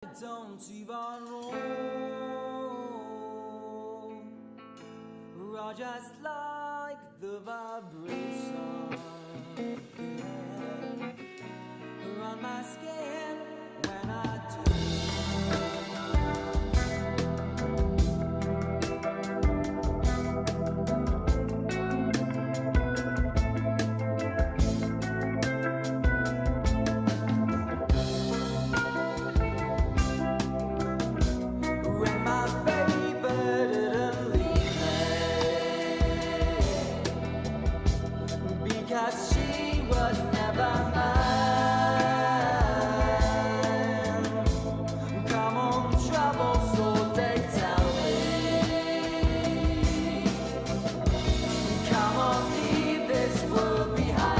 don't even roll, or just like the vibration around my skin when I do. Because she was never mine. Come on, trouble, so they tell me. Come on, leave this world behind.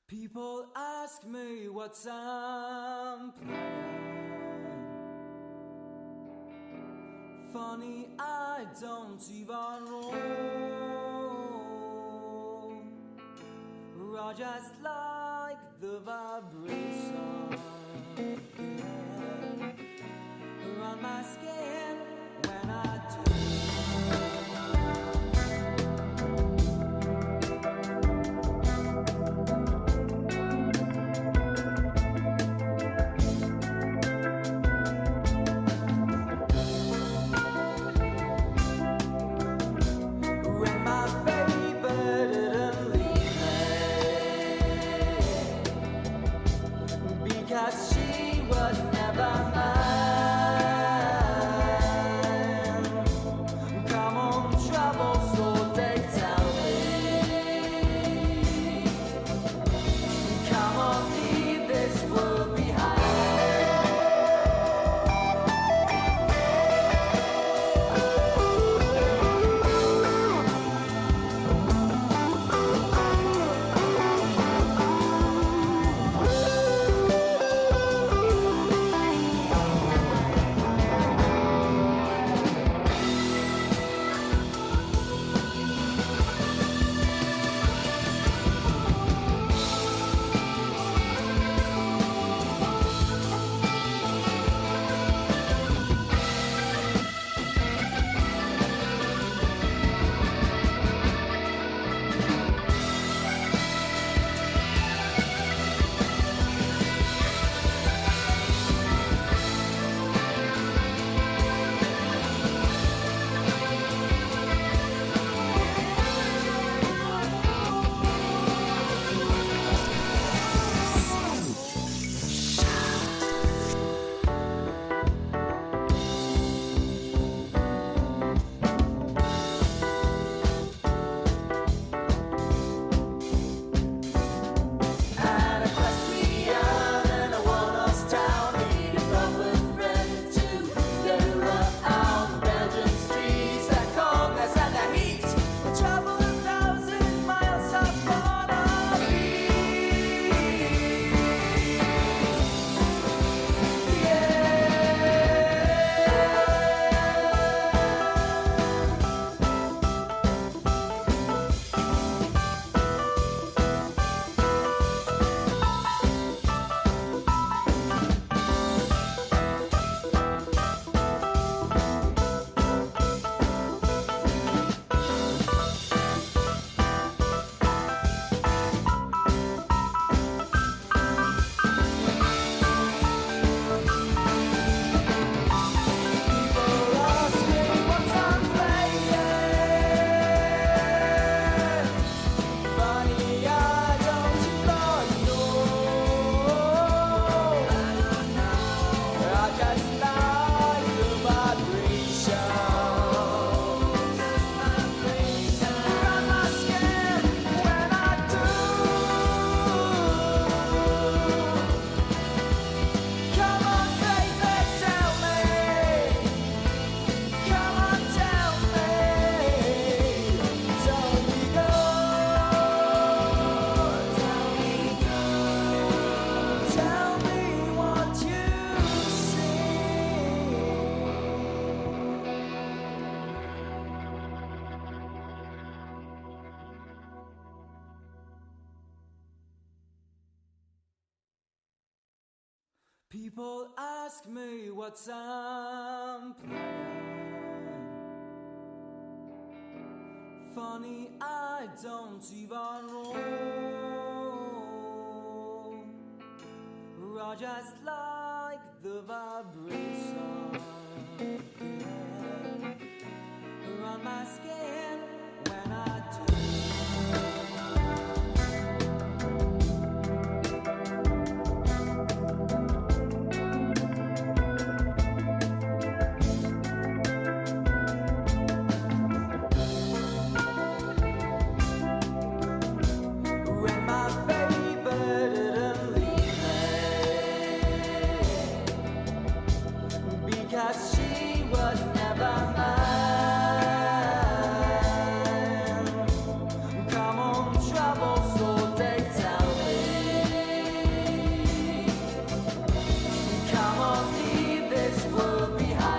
People ask me what's I'm playing. Funny, I don't even roll, or just like the vibration around my skin when I do. People ask me what's I'm playing. Funny, I don't even know. I just like the vibration around my skin when I do. When my baby didn't leave me, because she was never mine. Come on, trouble, so they tell me. Come on, leave this world behind.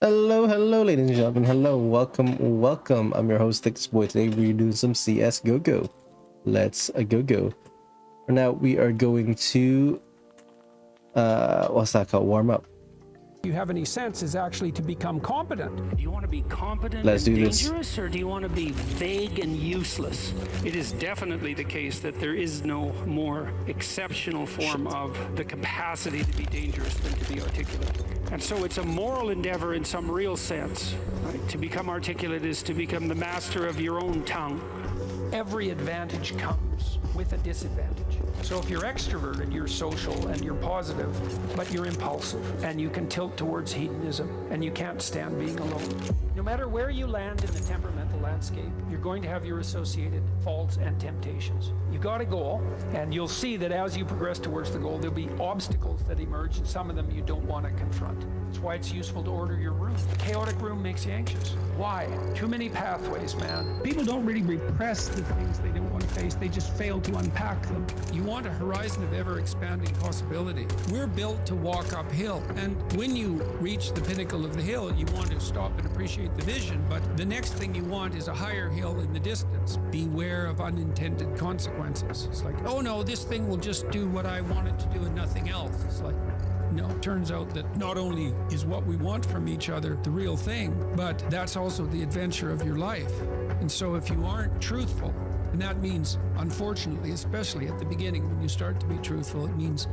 Hello, ladies and gentlemen. Hello, welcome. I'm your host, This Boy. Today we're doing some CS Go-Go. Let's go. For now, we are going to what's that called? Warm up. You have any sense is actually to become competent. Do you want to be competent Let's and do this. dangerous, or do you want to be vague and useless? It is definitely the case that there is no more exceptional form of the capacity to be dangerous than to be articulate. And so it's a moral endeavor in some real sense. Right? To become articulate is to become the master of your own tongue. Every advantage comes with a disadvantage. So if you're extroverted, you're social and you're positive, but you're impulsive and you can tilt towards hedonism and you can't stand being alone. No matter where you land in the temperamental landscape, you're going to have your associated faults and temptations. You've got a goal, and you'll see that as you progress towards the goal, there'll be obstacles that emerge, and some of them you don't want to confront. That's why it's useful to order your room. A chaotic room makes you anxious. Why? Too many pathways, man. People don't really repress the things they don't want to face, they just fail to unpack them. You want a horizon of ever-expanding possibility. We're built to walk uphill, and when you reach the pinnacle of the hill, you want to stop and appreciate the vision, but the next thing you want is a higher hill in the distance. Beware of unintended consequences. It's like, oh no, this thing will just do what I want it to do and nothing else. It's like, no, it turns out that not only is what we want from each other the real thing, but that's also the adventure of your life. And so if you aren't truthful, and that means, unfortunately, especially at the beginning, when you start to be truthful, it means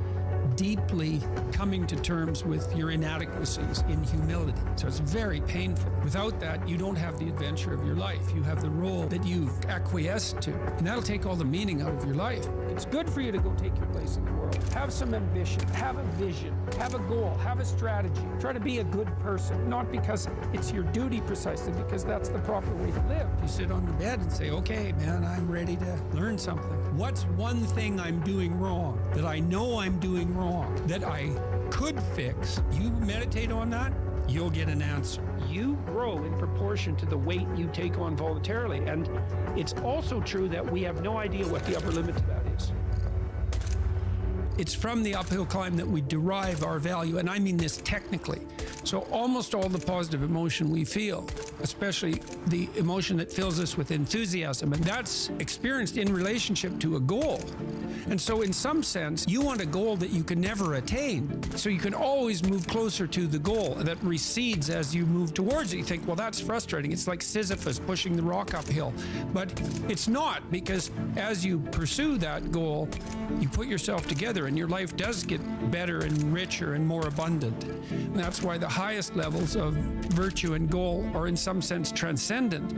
deeply coming to terms with your inadequacies in humility. So it's very painful. Without that, you don't have the adventure of your life. You have the role that you've acquiesced to, and that'll take all the meaning out of your life. It's good for you to go take your place in the world. Have some ambition, have a vision, have a goal, have a strategy. Try to be a good person, not because it's your duty precisely, because that's the proper way to live. You sit on the bed and say, okay, man, I'm ready to learn something. What's one thing I'm doing wrong that I know I'm doing wrong that I could fix? You meditate on that, you'll get an answer. You grow in proportion to the weight you take on voluntarily. And it's also true that we have no idea what the upper limit to that is. It's from the uphill climb that we derive our value, and I mean this technically. So almost all the positive emotion we feel, especially the emotion that fills us with enthusiasm, and that's experienced in relationship to a goal. And so in some sense, you want a goal that you can never attain. So you can always move closer to the goal that recedes as you move towards it. You think, well, that's frustrating. It's like Sisyphus pushing the rock uphill. But it's not, because as you pursue that goal, you put yourself together and your life does get better and richer and more abundant. And that's why the the highest levels of virtue and goal, or in some sense transcendent,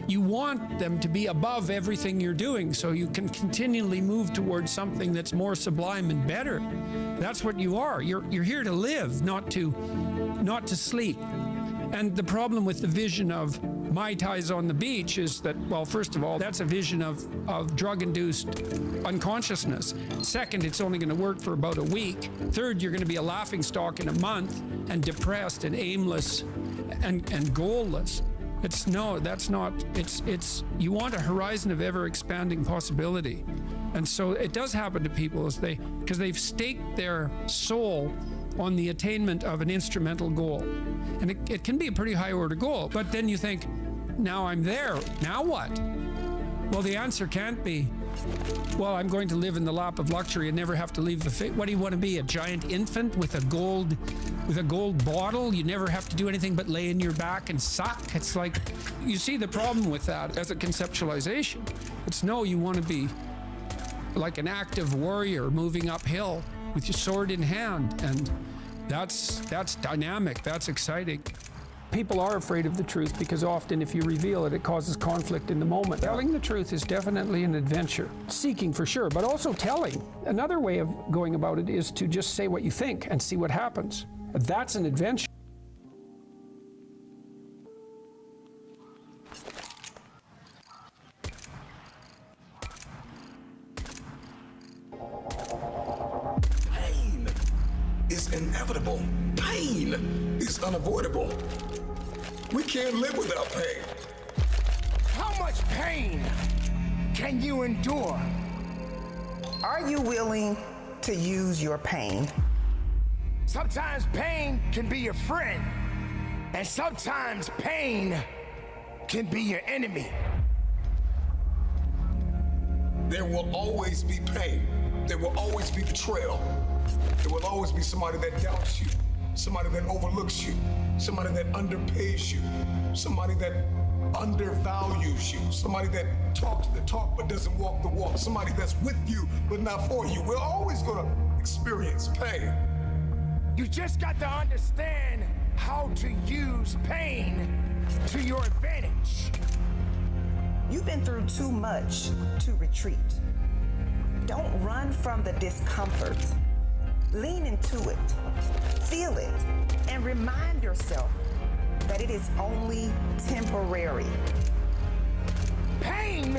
you want them to be above everything you're doing so you can continually move towards something that's more sublime and better. That's what you are. You're here to live, not to sleep. And the problem with the vision of Mai Tais on the beach is that, well, first of all, that's a vision of drug-induced unconsciousness. Second, it's only going to work for about a week. Third, you're going to be a laughingstock in a month and depressed and aimless and goalless. You want a horizon of ever-expanding possibility. And so it does happen to people because they've staked their soul on the attainment of an instrumental goal. And it can be a pretty high order goal, but then you think, now I'm there, now what? Well, the answer can't be, well, I'm going to live in the lap of luxury and never have to leave what do you want to be, a giant infant with a gold bottle? You never have to do anything but lay in your back and suck. It's like, you see the problem with that as a conceptualization. It's no, you want to be like an active warrior moving uphill with your sword in hand, and that's dynamic, that's exciting. People are afraid of the truth because often if you reveal it, it causes conflict in the moment. Telling the truth is definitely an adventure. Seeking for sure, but also telling. Another way of going about it is to just say what you think and see what happens. That's an adventure. Pain is inevitable. Pain is unavoidable. We can't live without pain. How much pain can you endure? Are you willing to use your pain? Sometimes pain can be your friend, and sometimes pain can be your enemy. There will always be pain. There will always be betrayal. There will always be somebody that doubts you, somebody that overlooks you, somebody that underpays you, somebody that undervalues you, somebody that talks the talk but doesn't walk the walk, somebody that's with you but not for you. We're always gonna experience pain. You just got to understand how to use pain to your advantage. You've been through too much to retreat. Don't run from the discomfort. Lean into it, feel it, and remind yourself that it is only temporary. Pain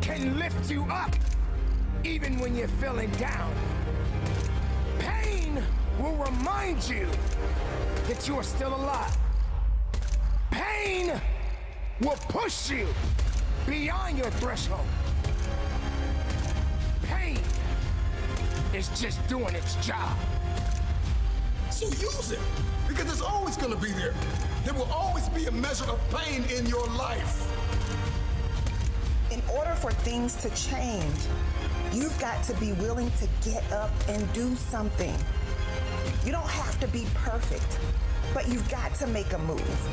can lift you up even when you're feeling down. Pain will remind you that you are still alive. Pain will push you beyond your threshold. Pain is just doing its job. So use it, because it's always gonna be there. There will always be a measure of pain in your life. In order for things to change, you've got to be willing to get up and do something. You don't have to be perfect, but you've got to make a move.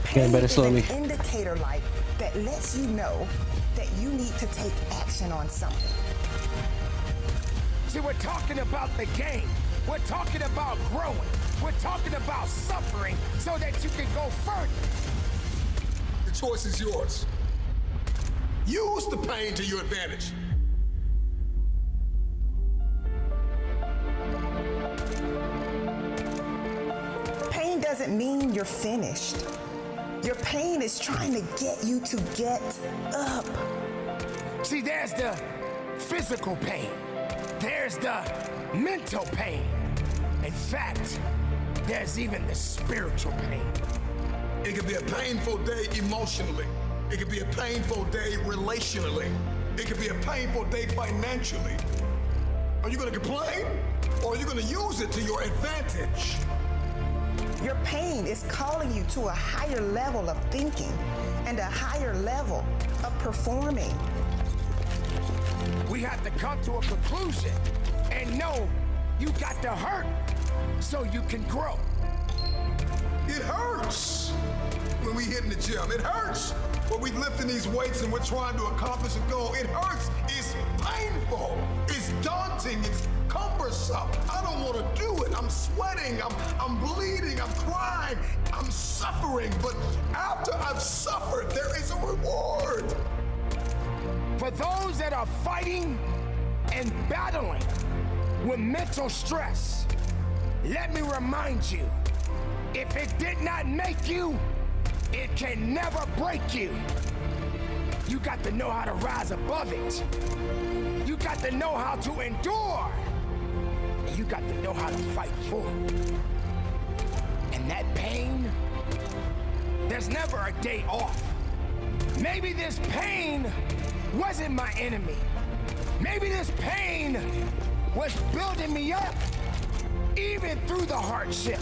Pain better is slowly. an indicator light that lets you know that you need to take action on something. See, we're talking about the game. We're talking about growing. We're talking about suffering so that you can go further. The choice is yours. Use the pain to your advantage. Pain doesn't mean you're finished. Your pain is trying to get you to get up. See, there's the physical pain. There's the mental pain. In fact, there's even the spiritual pain. It could be a painful day emotionally. It could be a painful day relationally. It could be a painful day financially. Are you gonna complain, or are you gonna use it to your advantage? Your pain is calling you to a higher level of thinking and a higher level of performing. We have to come to a conclusion and know you got to hurt so you can grow. It hurts when we hit in the gym. It hurts when we lifting these weights and we're trying to accomplish a goal. It hurts. It's painful. It's daunting. It's cumbersome. force up. I don't want to do it. I'm sweating, I'm bleeding, I'm crying, I'm suffering. But after I've suffered, there is a reward. For those that are fighting and battling with mental stress, let me remind you, if it did not make you, it can never break you. You got to know how to rise above it. You got to know how to endure. And you got to know how to fight for it. And that pain, there's never a day off. Maybe this pain wasn't my enemy. Maybe this pain was building me up, even through the hardship.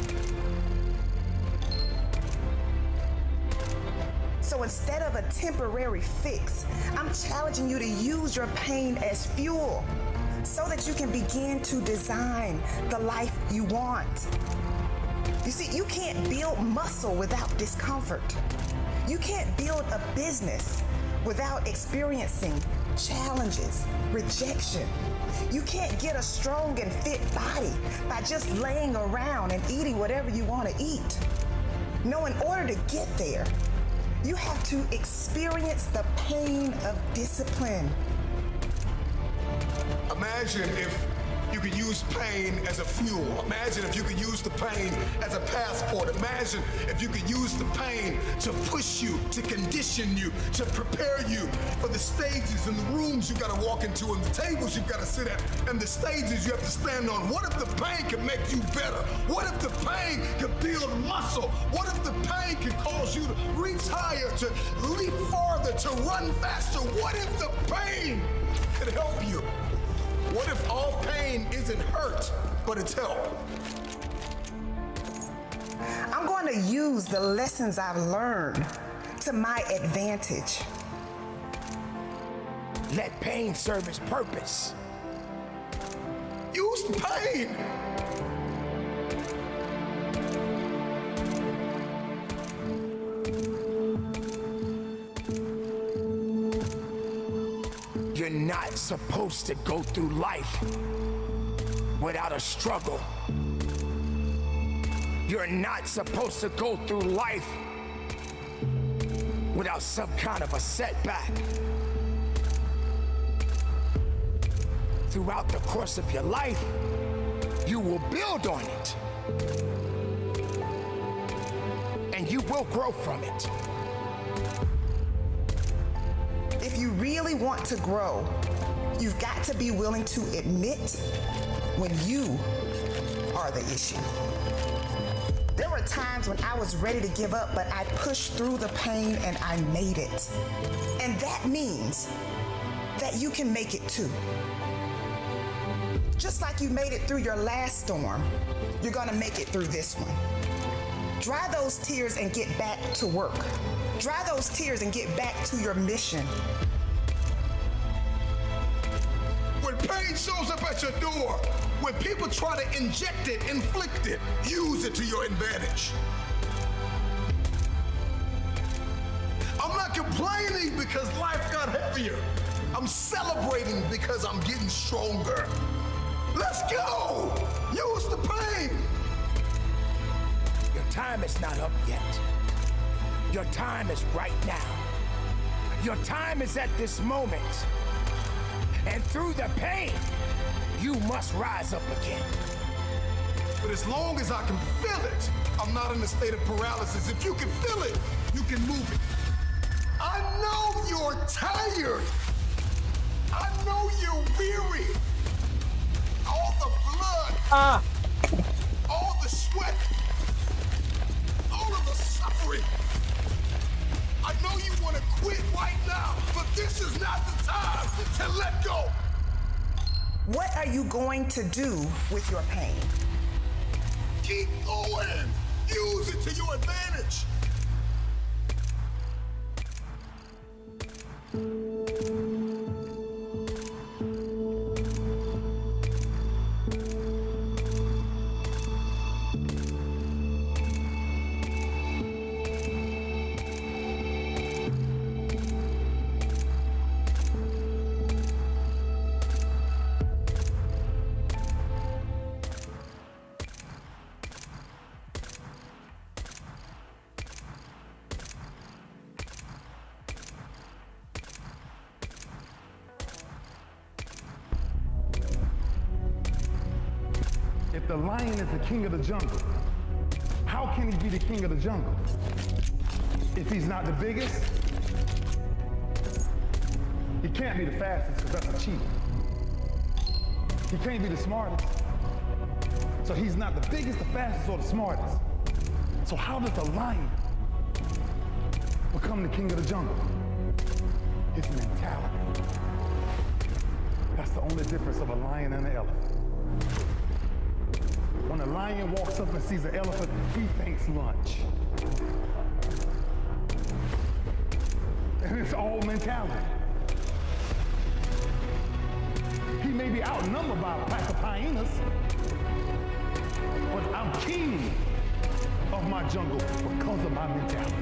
So instead of a temporary fix, I'm challenging you to use your pain as fuel so that you can begin to design the life you want. You see, you can't build muscle without discomfort. You can't build a business without experiencing challenges, rejection. You can't get a strong and fit body by just laying around and eating whatever you want to eat. No, in order to get there, you have to experience the pain of discipline. Imagine if you could use pain as a fuel. Imagine if you could use the pain as a passport. Imagine if you could use the pain to push you, to condition you, to prepare you for the stages and the rooms you gotta walk into and the tables you gotta sit at and the stages you have to stand on. What if the pain could make you better? What if the pain could build muscle? What if the pain could cause you to reach higher, to leap farther, to run faster? What if the pain could help you? What if all pain isn't hurt, but it's help? I'm going to use the lessons I've learned to my advantage. Let pain serve its purpose. Use the pain. You're not supposed to go through life without a struggle. You're not supposed to go through life without some kind of a setback. Throughout the course of your life, you will build on it. And you will grow from it. If you really want to grow, you've got to be willing to admit when you are the issue. There were times when I was ready to give up, but I pushed through the pain and I made it. And that means that you can make it too. Just like you made it through your last storm, you're gonna make it through this one. Dry those tears and get back to work. Dry those tears and get back to your mission. When pain shows up at your door, when people try to inject it, inflict it, use it to your advantage. I'm not complaining because life got heavier. I'm celebrating because I'm getting stronger. Let's go! Use the pain! Your time is not up yet. Your time is right now. Your time is at this moment. And through the pain, you must rise up again. But as long as I can feel it, I'm not in a state of paralysis. If you can feel it, you can move it. I know you're tired. I know you're weary. All the blood, all the sweat, all of the suffering. I know you want to quit right now, but this is not the time to let go. What are you going to do with your pain? Keep going. Use it to your advantage. If the lion is the king of the jungle, how can he be the king of the jungle? If he's not the biggest, he can't be the fastest because that's a cheetah. He can't be the smartest. So he's not the biggest, the fastest, or the smartest. So how does the lion become the king of the jungle? His mentality. That's the only difference of a lion and an elephant. When a lion walks up and sees an elephant, he thinks lunch. And it's all mentality. He may be outnumbered by a pack of hyenas, but I'm king of my jungle because of my mentality.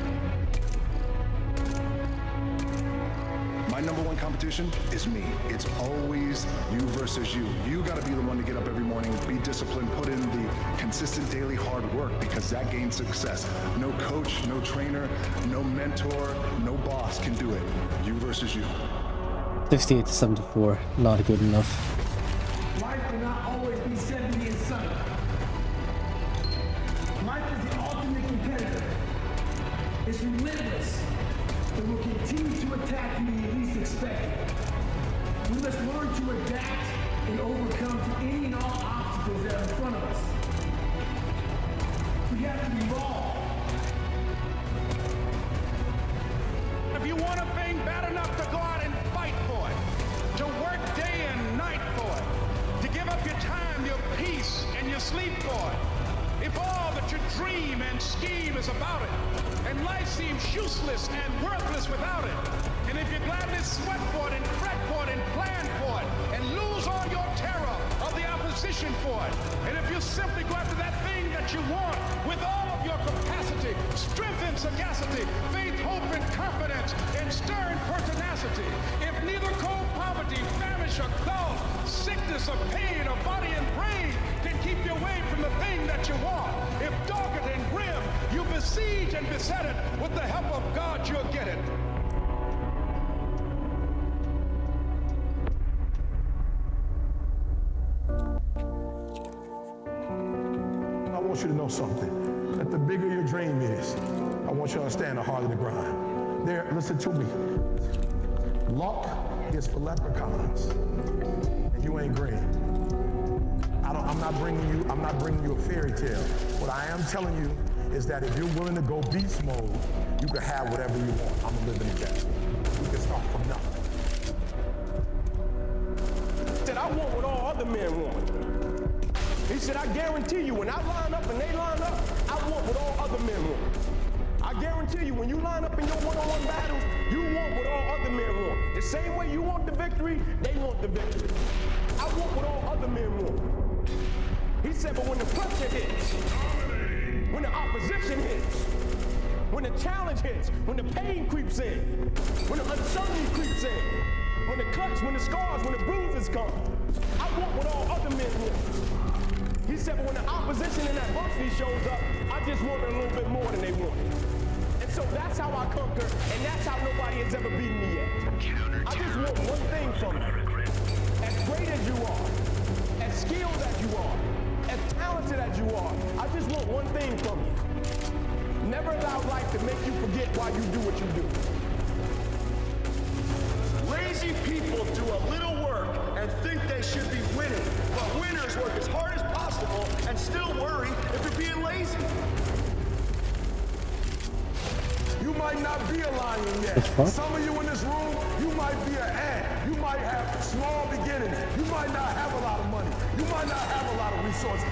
My number one competition is me. It's always you versus you. You got to be the one to get up every morning, be disciplined, put in the consistent daily hard work because that gains success. No coach, no trainer, no mentor, no boss can do it. You versus you. 68 to 74, not good enough. Life will not always be 70 and sunny. Life is the ultimate competitor. It's relentless. It will continue to attack you when you least expect it. We must learn to adapt and overcome to any and all obstacles that are in front of us. We have to evolve. If you want a thing bad enough to go out and fight for it, to work day and night for it, to give up your time, your peace, and your sleep for it, if all that you dream and scheme is about it, and life seems useless and worthless without it, and if you gladly sweat for it and fret for it and plan for it, and lose all your terror of the opposition for it, and if you simply go after that thing that you want with all of your capacity, strength and sagacity, faith, hope and confidence, and stern pertinacity, if neither cold poverty, famish or gulf, sickness or pain or body and brain can keep you away from the thing that you want, if dogged and grim, you besiege and beset it, with the help of God you'll get it. I want you to know something, that the bigger your dream is, I want you to understand the harder the grind. There, listen to me. Luck is for leprechauns, and you ain't green. I'm not bringing you a fairy tale. What I am telling you is that if you're willing to go beast mode, you can have whatever you want. I'm a living example. You can start from nothing. He said, I want what all other men want. He said, I guarantee you, when I line up and they line up, I want what all other men want. I guarantee you, when you line up in your one-on-one battles, you want what all other men want. The same way you want the victory, they want the victory. I want what all other men want. He said, but when the pressure hits, when the opposition hits, when the challenge hits, when the pain creeps in, when the uncertainty creeps in, when the cuts, when the scars, when the bruises come, I want what all other men want. He said, but when the opposition and adversity shows up, I just want it a little bit more than they want. And so that's how I conquer, and that's how nobody has ever beaten me yet. I just want one thing from you. As great as you are, as skilled as you are, as talented as you are, I just want one thing from you. Never allow life to make you forget why you do what you do. Lazy people do a little work and think they should be winning, but winners work as hard as possible and still worry if they're being lazy. You might not be a lion yet. Some of you in this room, you might be an ant. You might have small beginnings. You might not have a lot of money. You might not have a lot of resources.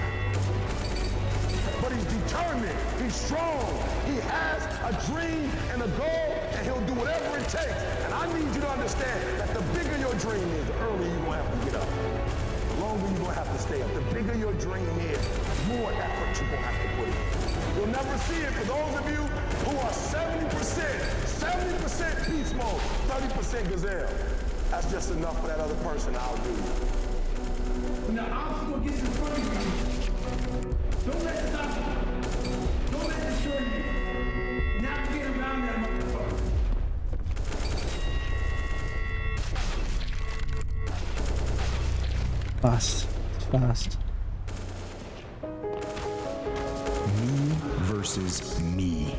But he's determined. He's strong. He has a dream and a goal, and he'll do whatever it takes. And I need you to understand that the bigger your dream is, the earlier you're going to have to get up. The longer you're going to have to stay up. The bigger your dream is, the more effort you're going to have to put in. You'll never see it for those of you who are 70% beast mode, 30% gazelle. That's just enough for that other person. I'll do. When the obstacle gets in front of you, don't let it stop you. Don't let it destroy you. Navigate around that motherfucker. Fast. versus me.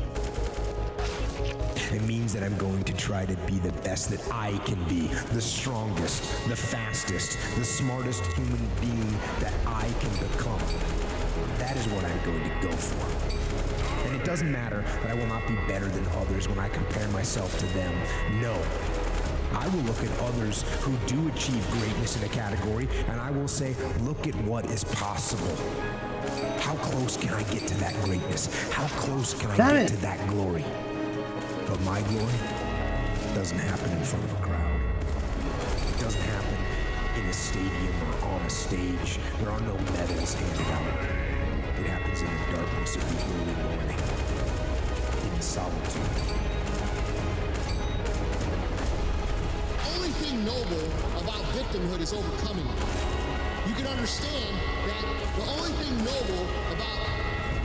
It means that I'm going to try to be the best that I can be, the strongest, the fastest, the smartest human being that I can become. That is what I'm going to go for. And it doesn't matter that I will not be better than others when I compare myself to them. No. I will look at others who do achieve greatness in a category, and I will say, look at what is possible. How close can I get to that greatness? How close can I get to that glory? But my glory doesn't happen in front of a crowd. It doesn't happen in a stadium or on a stage. There are no medals handed out. It happens in the darkness of the early morning, in solitude. Only thing noble about victimhood is overcoming it. You can understand that the only thing noble about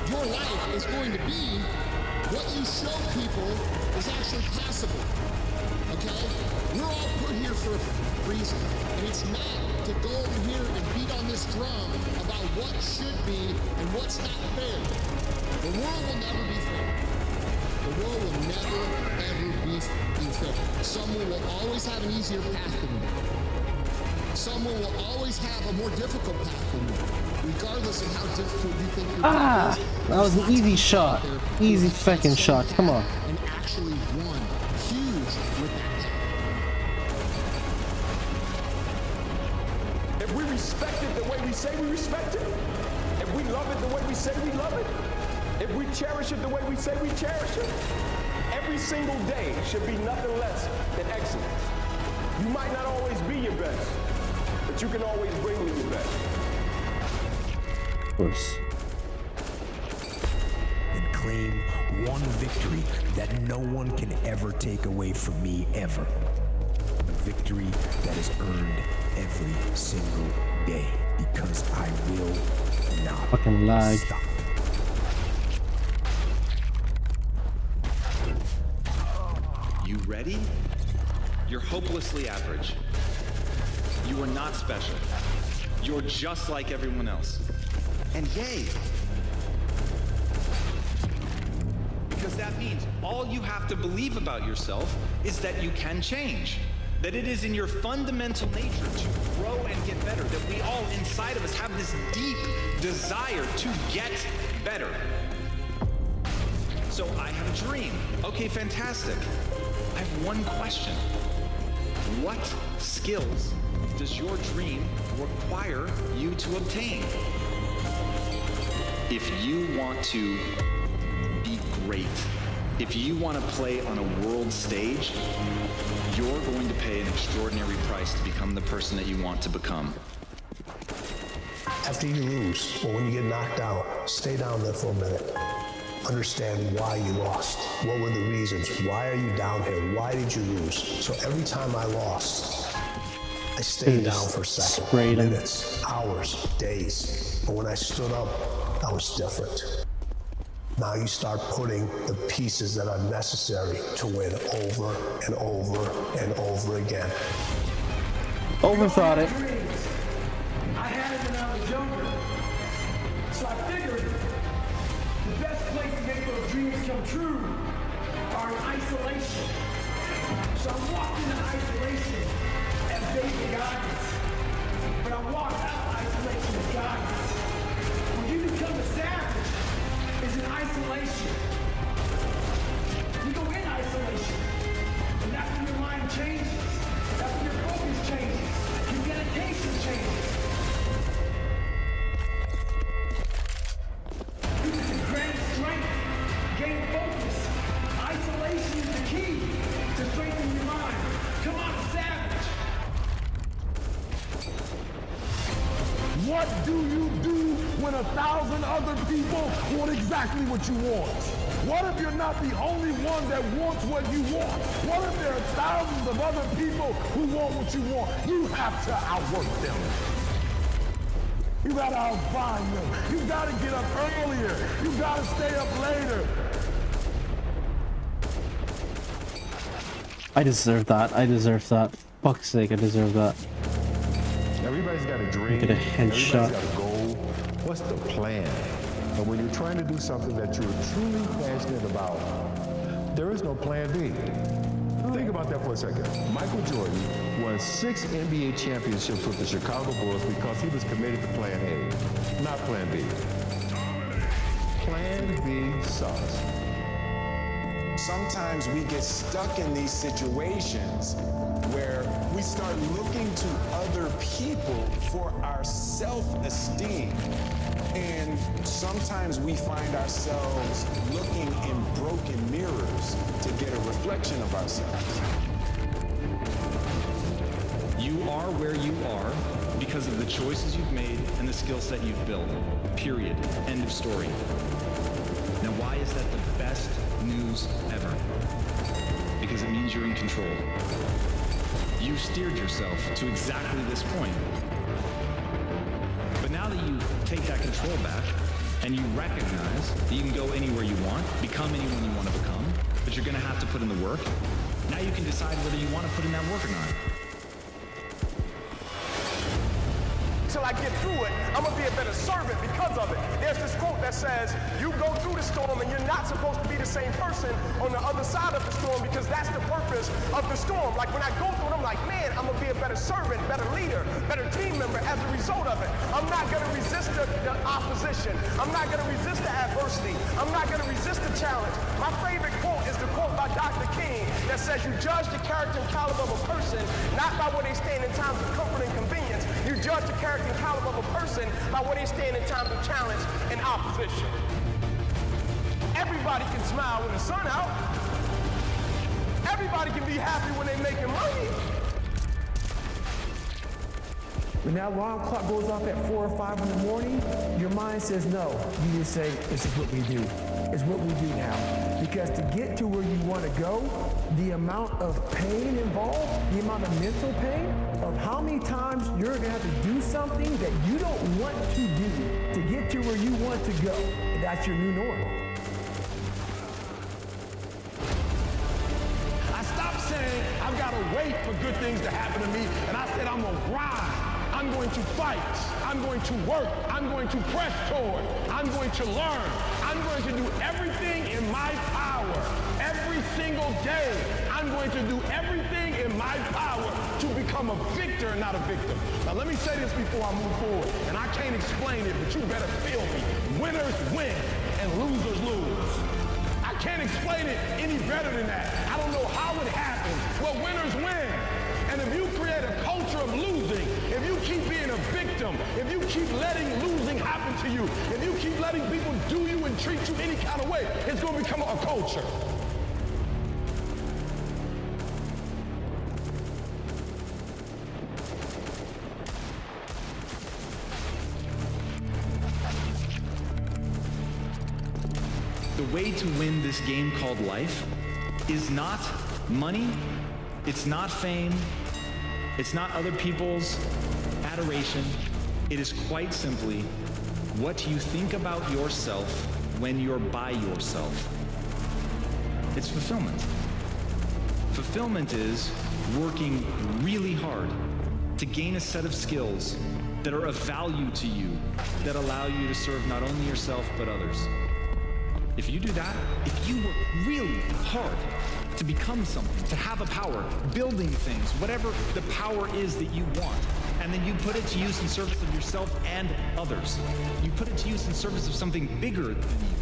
your life is going to be what you show people is actually possible, okay? We're all put here for a reason, and it's not to go over here and beat on this drum about what should be and what's not fair. The world will never be fair. The world will never, ever be fair. Someone will always have an easier path than you. Someone will always have a more difficult path than you. Regardless of how difficult you think your path is. That was an easy shot. Easy fucking shot. Come on. And actually won huge with that. If we respect it the way we say we respect it, if we love it the way we say we love it, if we cherish it the way we say we cherish it, every single day should be nothing less than excellence. You might not always be your best, but you can always bring me your best. Of course. And claim one victory that no one can ever take away from me, ever. A victory that is earned every single day, because I will not fucking lag. Stop. You ready? You're hopelessly average. You are not special. You're just like everyone else. And yay! Because that means all you have to believe about yourself is that you can change. That it is in your fundamental nature to grow and get better. That we all inside of us have this deep desire to get better. So I have a dream. Okay, fantastic. I have one question. What skills does your dream require you to obtain? If you want to be great, if you want to play on a world stage, you're going to pay an extraordinary price to become the person that you want to become. After you lose, or when you get knocked out, stay down there for a minute. Understand why you lost. What were the reasons? Why are you down here? Why did you lose? So every time I lost, I stayed down for a second. Minutes, hours, days. But when I stood up, I was different. Now you start putting the pieces that are necessary to win over and over and over again. Overthought it. I had it when I was younger. So I figured the best place to make those dreams come true are in isolation. So I walked into isolation as baby guidance. But I walked out of isolation as guidance. When you become a savage, is in isolation. You go in isolation. And that's when your mind changes. That's when your focus changes. Your dedication changes. You can gain strength, gain focus. Isolation is the key to strengthening your mind. Come on, savage. What do you do when 1,000 other people want exactly what you want? What if you're not the only one that wants what you want? What if there are thousands of other people who want what you want? You have to outwork them. You gotta outbind them. You gotta get up earlier. You gotta stay up later. I deserve that. I deserve that. Fuck's sake, I deserve that. Everybody's got a dream. Get a headshot. Everybody's got a goal. What's the plan? But when you're trying to do something that you're truly passionate about, there is no plan B. Think about that for a second. Michael Jordan won 6 NBA championships with the Chicago Bulls because he was committed to plan A, not plan B. Plan B sucks. Sometimes we get stuck in these situations where we start looking to other people for our self-esteem. And sometimes we find ourselves looking in broken mirrors to get a reflection of ourselves. You are where you are because of the choices you've made and the skill set you've built. Period. End of story. Now, why is that the best news ever? Because it means you're in control. You've steered yourself to exactly this point. But now that you take that control back and you recognize that you can go anywhere you want, become anyone you want to become, but you're going to have to put in the work, now you can decide whether you want to put in that work or not. Till I get through it, I'm gonna be a better servant because of it. There's this quote that says, you go through the storm and you're not supposed to be the same person on the other side of the storm because that's the purpose of the storm. Like when I go through it, I'm like, man, I'm gonna be a better servant, better leader, better team member as a result of it. I'm not gonna resist the opposition. I'm not gonna resist the adversity. I'm not gonna resist the challenge. My favorite quote is the quote by Dr. King that says, you judge the character and caliber of a person not by where they stand in times of comfort and convenience. You judge the character and caliber of a person by where they stand in times of challenge and opposition. Everybody can smile when the sun out. Everybody can be happy when they're making money. When that alarm clock goes off at 4 or 5 in the morning, your mind says no. You just say, this is what we do. It's what we do now. Because to get to where you want to go, the amount of pain involved, the amount of mental pain, of how many times you're going to have to do something that you don't want to do to get to where you want to go. That's your new norm. I stopped saying I've got to wait for good things to happen to me, and I said I'm going to grind. I'm going to fight. I'm going to work. I'm going to press toward. I'm going to learn. I'm going to do everything in my power. Every single day, I'm going to do everything in my power to become a victor and not a victim. Now, let me say this before I move forward, and I can't explain it, but you better feel me. Winners win and losers lose. I can't explain it any better than that. I don't know how it happens, but winners win. And if you create a culture of losing, if you keep being a victim, if you keep letting losing happen to you, if you keep letting people do you and treat you any kind of way, it's going to become a culture. The way to win this game called life is not money, it's not fame, it's not other people's adoration. It is quite simply what you think about yourself when you're by yourself. It's fulfillment. Fulfillment is working really hard to gain a set of skills that are of value to you, that allow you to serve not only yourself but others. If you do that, if you work really hard to become something, to have a power, building things, whatever the power is that you want, and then you put it to use in service of yourself and others. You put it to use in service of something bigger than you.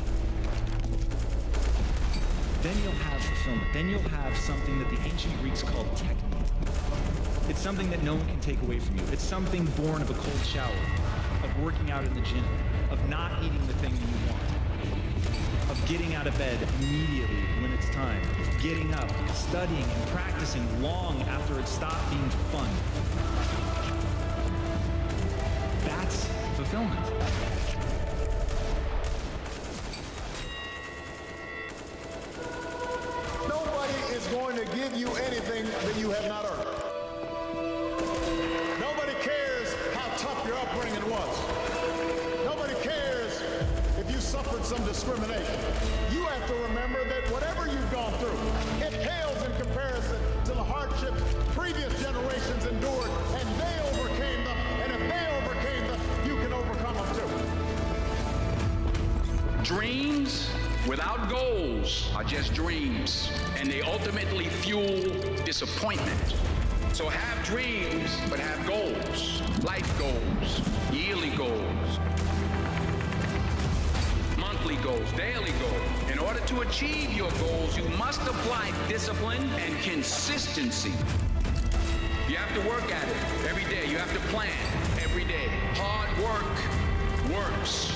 Then you'll have fulfillment. Then you'll have something that the ancient Greeks called technique. It's something that no one can take away from you. It's something born of a cold shower, of working out in the gym, of not eating the thing that you want, of getting out of bed immediately when it's time, getting up, studying and practicing long after it stopped being fun. That's fulfillment. Nobody is going to give you anything that you have not earned. Nobody cares how tough your upbringing was. Nobody cares if you suffered some discrimination. You have to remember that whatever you've gone through, it pales in comparison to the hardships previous generations endured, and they overcame them, and if they overcame them, you can overcome them too. without goals are just dreams, and they ultimately fuel disappointment. So have dreams, but have goals, life goals, yearly goals, monthly goals, daily goals. In order to achieve your goals, you must apply discipline and consistency. You have to work at it every day. You have to plan every day. Hard work works.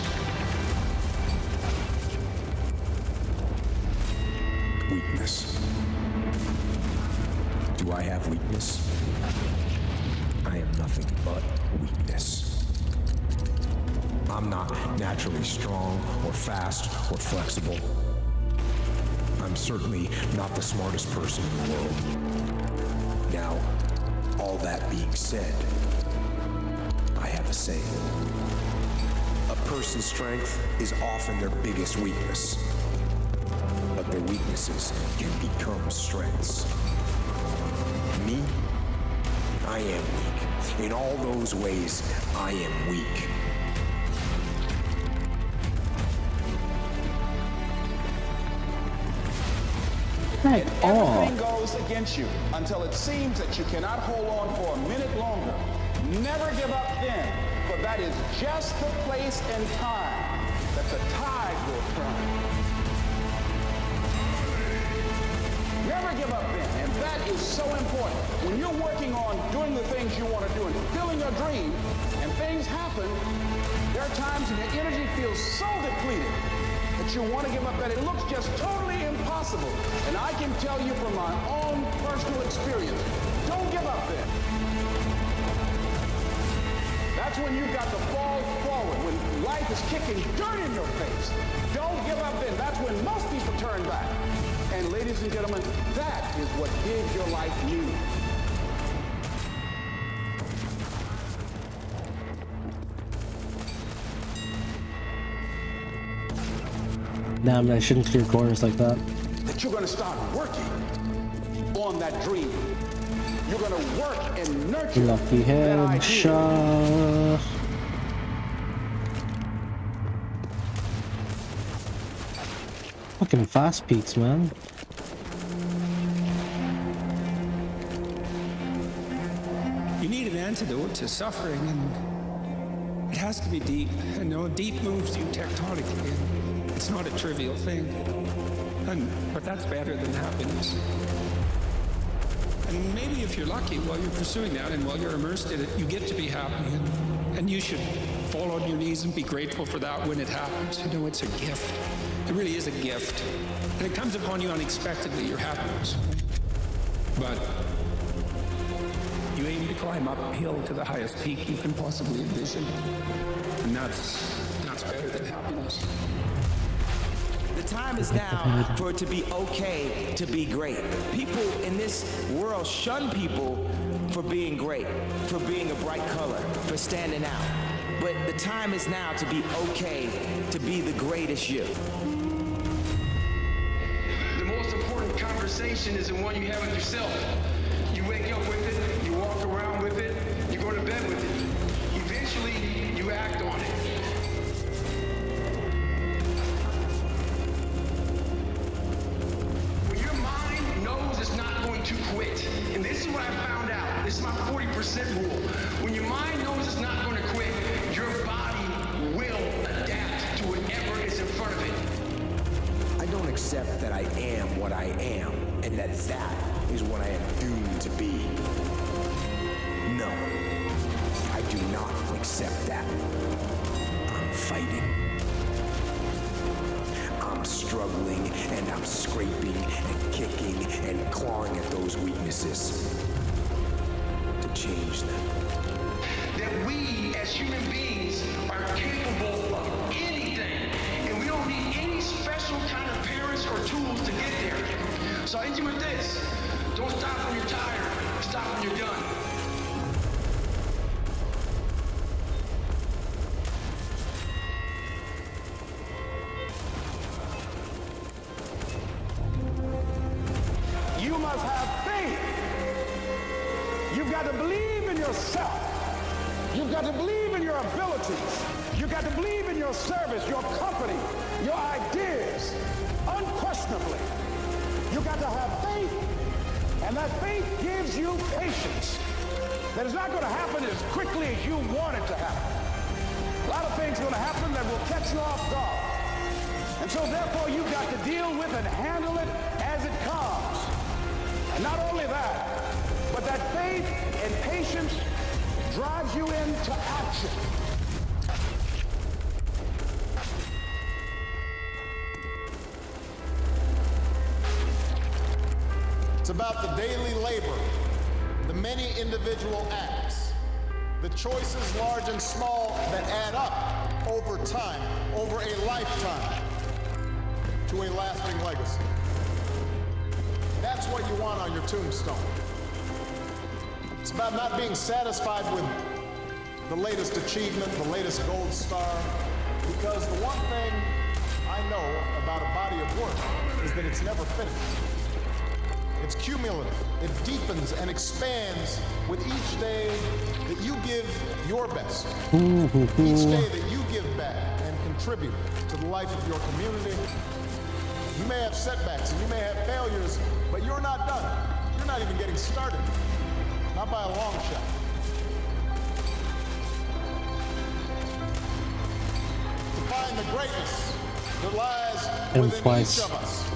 Weakness. Do I have weakness? I am nothing but weakness. I'm not naturally strong or fast or flexible. I'm certainly not the smartest person in the world. Now, all that being said, I have a saying. A person's strength is often their biggest weakness, but their weaknesses can become strengths. Me, I am weak. In all those ways, I am weak. Everything goes against you until it seems that you cannot hold on for a minute longer. Never give up then, for that is just the place and time that the tide will turn. Never give up then, and that is so important. When you're working on doing the things you want to do and fulfilling your dream, and things happen, there are times when your energy feels so depleted that you want to give up, that it looks just totally impossible. And I can tell you from my own personal experience, don't give up then. That's when you've got to fall forward, when life is kicking dirt in your face. Don't give up then. That's when most people turn back. And ladies and gentlemen, that is what gives your life meaning. Damn, I shouldn't clear corners like that. That you're going to start working on that dream. You're going to work and nurture Lucky that headshot. Fucking fast peaks, man. You need an antidote to suffering, and it has to be deep. And no, deep moves you tectonically, and it's not a trivial thing. But that's better than happiness. And maybe if you're lucky while you're pursuing that and while you're immersed in it, you get to be happy, and you should fall on your knees and be grateful for that when it happens. You know, it's a gift. It really is a gift. And it comes upon you unexpectedly, your happiness. But you aim to climb uphill to the highest peak you can possibly envision. And that's better than happiness. The time is now for it to be okay to be great. People in this world shun people for being great, for being a bright color, for standing out. But the time is now to be okay to be the greatest you. The most important conversation is the one you have with yourself. You wake up with it, you walk around with it, you go to bed with it. Eventually, you act on it. To quit. And this is what I found out. This is my 40% rule. When your mind knows it's not going to quit, your body will adapt to whatever is in front of it. I don't accept that I am what I am, and that is what I am doomed to be. No, I do not accept that. I'm fighting. I'm struggling, and I'm scraping and kicking and clawing at those weaknesses to change them. That we as human beings are capable of anything, and we don't need any special kind of parents or tools to get there. So I end you with this. Don't stop when you're tired. Stop when you're done. You must have faith. You've got to believe in yourself. You've got to believe in in your abilities. You got to believe in your service, your company, your ideas, unquestionably. You got to have faith, and that faith gives you patience. That it's not going to happen as quickly as you want it to happen. A lot of things are going to happen that will catch you off guard. And so therefore you've got to deal with and handle it as it comes. And not only that, but that faith and patience drives you into action. It's about the daily labor, the many individual acts, the choices large and small that add up over time, over a lifetime, to a lasting legacy. That's what you want on your tombstone. It's about not being satisfied with the latest achievement, the latest gold star, because the one thing I know about a body of work is that it's never finished. It's cumulative. It deepens and expands with each day that you give your best. Each day that you give back and contribute to the life of your community. You may have setbacks and you may have failures, but you're not done. You're not even getting started. Not by a long shot. To find the greatness that lies within each of us.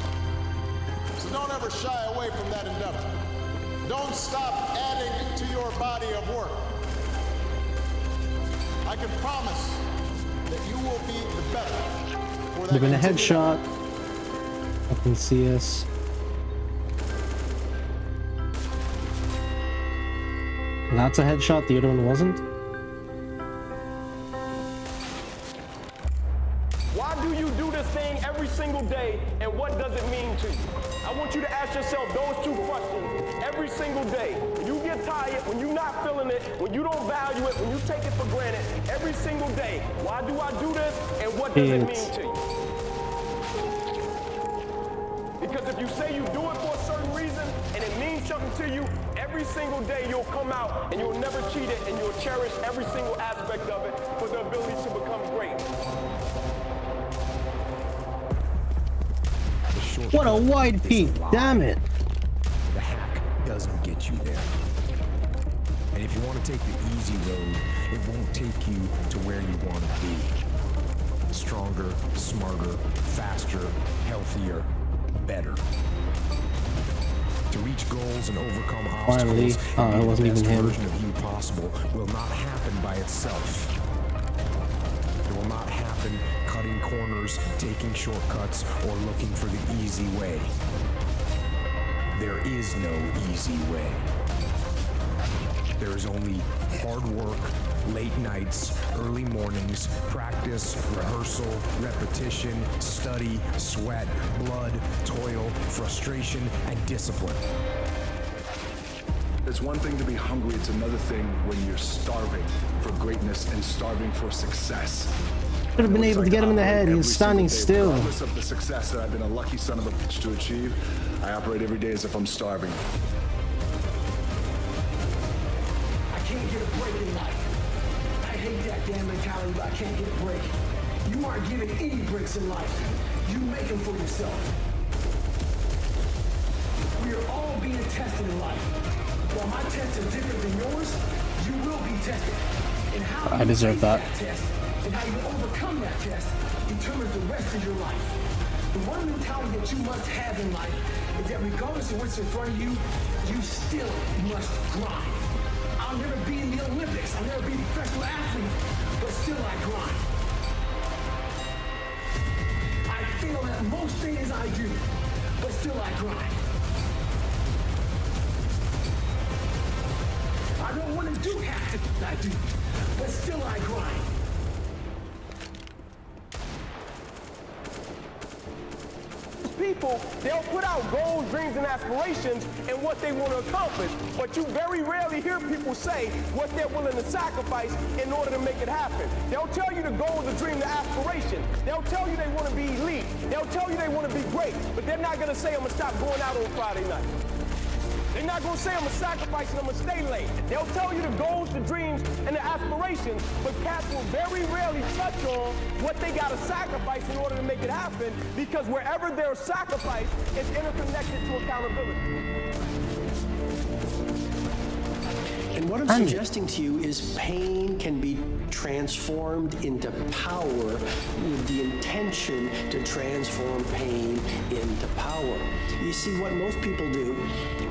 So don't ever shy away from that endeavor. Don't stop adding to your body of work. I can promise that you will be the better for that. They've been a headshot. I can see us. That's a headshot, the other one wasn't. Why do you do this thing every single day, and what does it mean to you? I want you to ask yourself those two questions every single day. When you get tired, when you're not feeling it, when you don't value it, when you take it for granted, every single day. Why do I do this, and what does it mean to you? Because if you say you do it for a certain reason, and it means something to you, every single day you'll come out, and you'll never cheat it, and you'll cherish every single aspect of it for the ability to become great. What a wide peak, damn it. The hack doesn't get you there. And if you want to take the easy road, it won't take you to where you want to be. Stronger, smarter, faster, healthier, better. To reach goals and overcome obstacles, it wasn't even him. The best version of you possible will not happen by itself. It will not happen cutting corners, taking shortcuts, or looking for the easy way. There is no easy way. There is only hard work, late nights, early mornings, practice, rehearsal, repetition, study, sweat, blood, toil, frustration, and discipline. It's one thing to be hungry, it's another thing when you're starving for greatness and starving for success. Could have been able to get him in the head. He was standing still. Regardless of the success that I've been a lucky son of a bitch to achieve, I operate every day as if I'm starving. I can't get a break in life. I hate that damn mentality, but I can't get a break. You aren't getting any breaks in life. You make them for yourself. We are all being tested in life. While my test is different than yours, you will be tested. And how I deserve that. Test and how you overcome that test determines the rest of your life. The one mentality that you must have in life is that regardless of what's in front of you, you still must grind. I'll never be in the Olympics, I'll never be a professional athlete, but still I grind. I fail at most things I do, but still I grind. I don't want to do half the things I do, but still I grind. People, they'll put out goals, dreams, and aspirations and what they want to accomplish, but you very rarely hear people say what they're willing to sacrifice in order to make it happen. They'll tell you the goal, the dream, the aspiration. They'll tell you they want to be elite. They'll tell you they want to be great, but they're not going to say, I'm going to stop going out on Friday night. They're not gonna say I'm a sacrifice and I'm gonna stay late. They'll tell you the goals, the dreams, and the aspirations, but cats will very rarely touch on what they gotta sacrifice in order to make it happen, because wherever there's sacrifice, it's interconnected to accountability. And what I'm suggesting to you is pain can be transformed into power with the intention to transform pain into power. You see, what most people do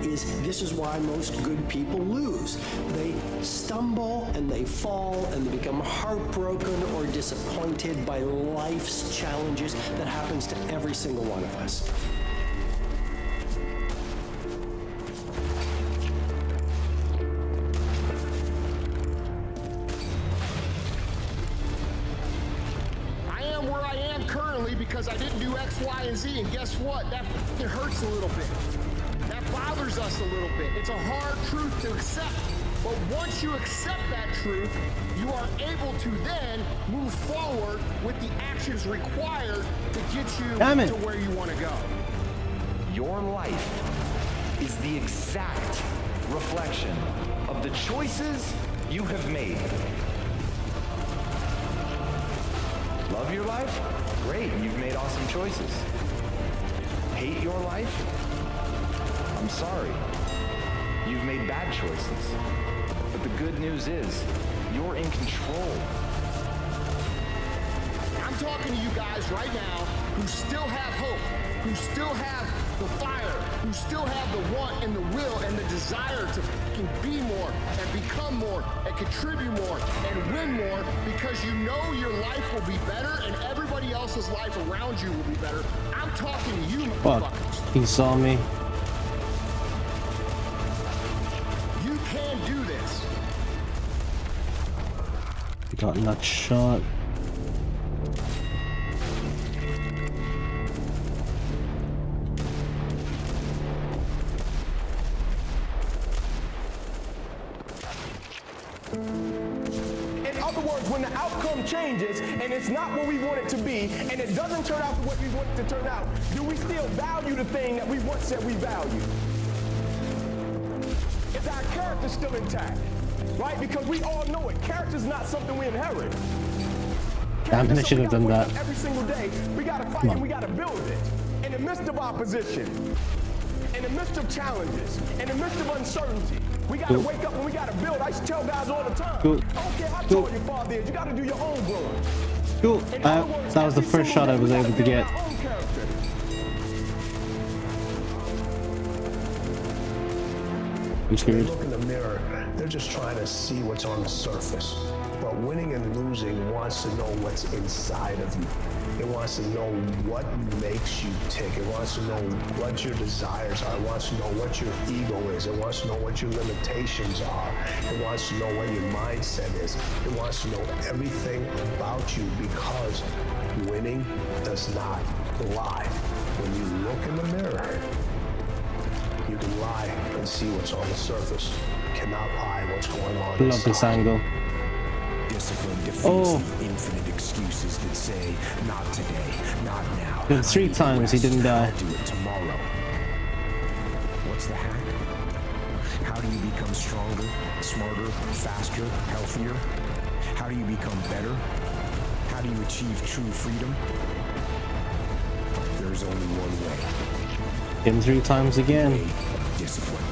is, this is why most good people lose. They stumble and they fall and they become heartbroken or disappointed by life's challenges. That happens to every single one of us. Because I didn't do X, Y, and Z, and guess what? It hurts a little bit. That bothers us a little bit. It's a hard truth to accept. But once you accept that truth, you are able to then move forward with the actions required to get you to where you want to go. Your life is the exact reflection of the choices you have made. Love your life? Great, you've made awesome choices. Hate your life? I'm sorry. You've made bad choices. But the good news is, you're in control. I'm talking to you guys right now who still have hope, who still have the fire, who still have the want and the will and the desire to be more and become more and contribute more and win more, because you know your life will be better and everybody else's life around you will be better. I'm talking to you, motherfuckers. He saw me. You can do this. Got nut shot. When the outcome changes and it's not what we want it to be, and it doesn't turn out what we want it to turn out, do we still value the thing that we once said we value? Is our character still intact? Right? Because we all know it. Character is not something we inherit. Damn, I should have done that. Every single day, we gotta fight and we gotta build it. In the midst of opposition, in the midst of challenges, in the midst of uncertainty, we gotta wake up and we gotta build. I used to tell guys all the time, I don't care how tall your father is, you gotta do your own growing. Cool. That was the first shot I was able to get. I'm scared. When they look in the mirror, they're just trying to see what's on the surface. But winning and losing wants to know what's inside of you. It wants to know what makes you tick. It wants to know what your desires are. It wants to know what your ego is. It wants to know what your limitations are. It wants to know what your mindset is. It wants to know everything about you, because winning does not lie. When you look in the mirror, you can lie and see what's on the surface. You cannot lie what's going on. Love this angle. Discipline defeats the infinite excuses that say, not today, not now. But 3 times he didn't die. I'll do it tomorrow. What's the hack? How do you become stronger, smarter, faster, healthier? How do you become better? How do you achieve true freedom? There's only one way. Him 3 times again. Discipline.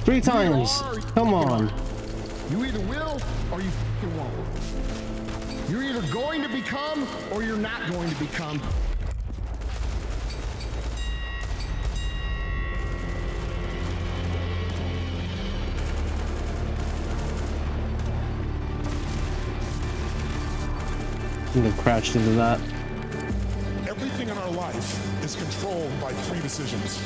Three times. Come on. You either will or you fucking won't. You're either going to become or you're not going to become. I'm gonna crash into that. Everything in our life is controlled by 3 decisions.